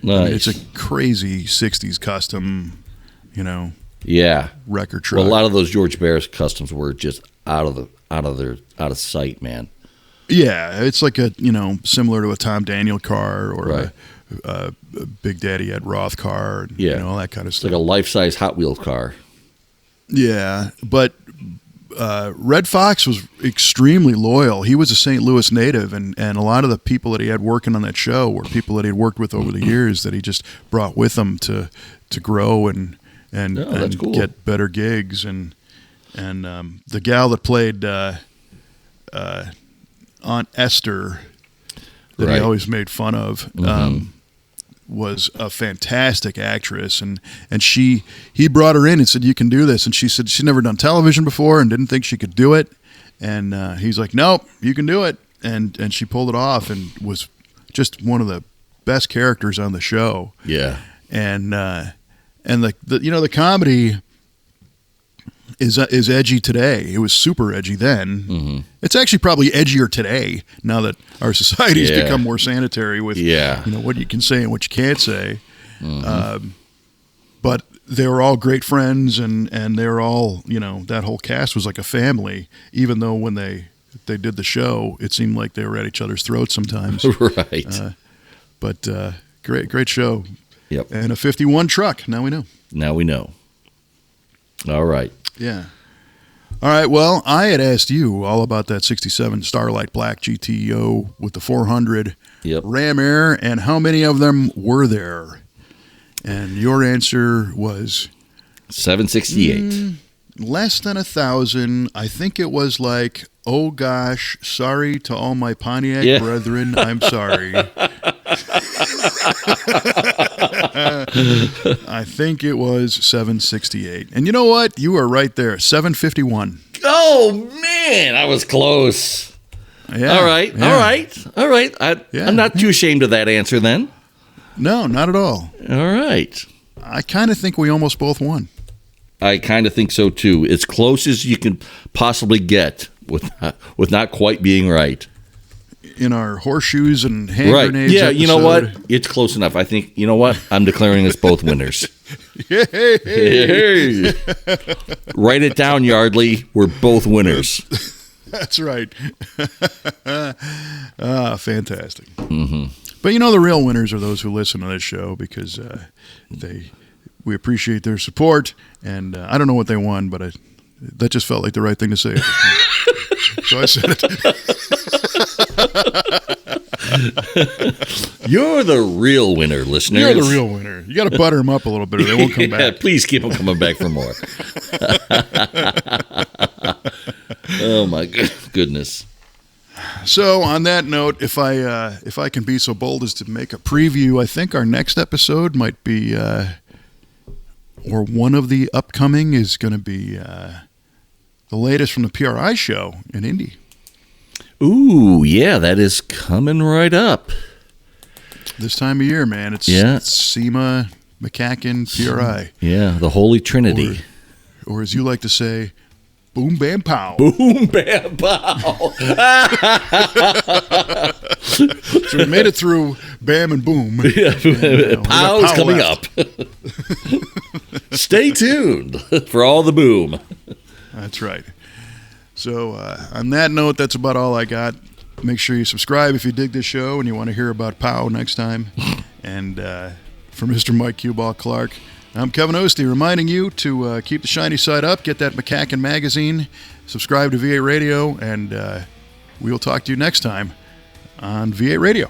Nice. It's a crazy 60s custom, Yeah, wrecker truck. Well, a lot of those George Barris customs were just out of sight, man. Yeah, it's like similar to a Tom Daniel car or a Big Daddy Ed Roth car. And, all that kind of stuff. It's like a life-size Hot Wheels car. Yeah, but Red Fox was extremely loyal. He was a St. Louis native, and a lot of the people that he had working on that show were people that he had worked with over the years that he just brought with him to grow and cool. Get better gigs. And the gal that played Aunt Esther that he always made fun of was a fantastic actress, and he brought her in and said, you can do this, and she said she'd never done television before and didn't think she could do it, and he's like, nope, you can do it, and she pulled it off and was just one of the best characters on the show. Yeah. And the comedy, is edgy today. It was super edgy then. Mm-hmm. It's actually probably edgier today now that our society's become more sanitary with what you can say and what you can't say. Mm-hmm. But they were all great friends, and they were all, that whole cast was like a family, even though when they did the show, it seemed like they were at each other's throats sometimes. Right. But great show. Yep. And a 51 truck. Now we know. All right. Yeah. All right. Well, I had asked you all about that 67 Starlight Black GTO with the 400 Ram Air, and how many of them were there? And your answer was 768. Less than 1,000. I think it was like, oh gosh, sorry to all my Pontiac brethren. I'm sorry. I think it was 768. And you know what? You were right there. 751. Oh, man. I was close. Yeah. All right. I'm not too ashamed of that answer then. No, not at all. All right. I kind of think we almost both won. I kind of think so, too. As close as you can possibly get with not quite being right. In our horseshoes and hand grenades Yeah, episode. You know what? It's close enough. I think, you know what? I'm declaring us both winners. Hey. Write it down, Yardley. We're both winners. That's right. Fantastic. Mm-hmm. But the real winners are those who listen to this show, because we appreciate their support. And I don't know what they won, but that just felt like the right thing to say. So I said it. You're the real winner, listeners. You're the real winner. You got to butter them up a little bit, or they won't come back. Please keep them coming back for more. Oh my goodness. So on that note, if I can be so bold as to make a preview, I think our next episode might be, or one of the upcoming is going to be the latest from the PRI show in Indy. Ooh, yeah, that is coming right up. This time of year, man, it's SEMA, MCACN, PRI. Yeah, the Holy Trinity. Or as you like to say, boom, bam, pow. Boom, bam, pow. So we made it through bam and boom. And, Pow's coming left. Up. Stay tuned for all the boom. That's right. So on that note, that's about all I got. Make sure you subscribe if you dig this show and you want to hear about POW next time. And for Mr. Mike Q-Ball Clark, I'm Kevin Ostie, reminding you to keep the shiny side up, get that MCACN magazine, subscribe to V8 Radio, and we'll talk to you next time on V8 Radio.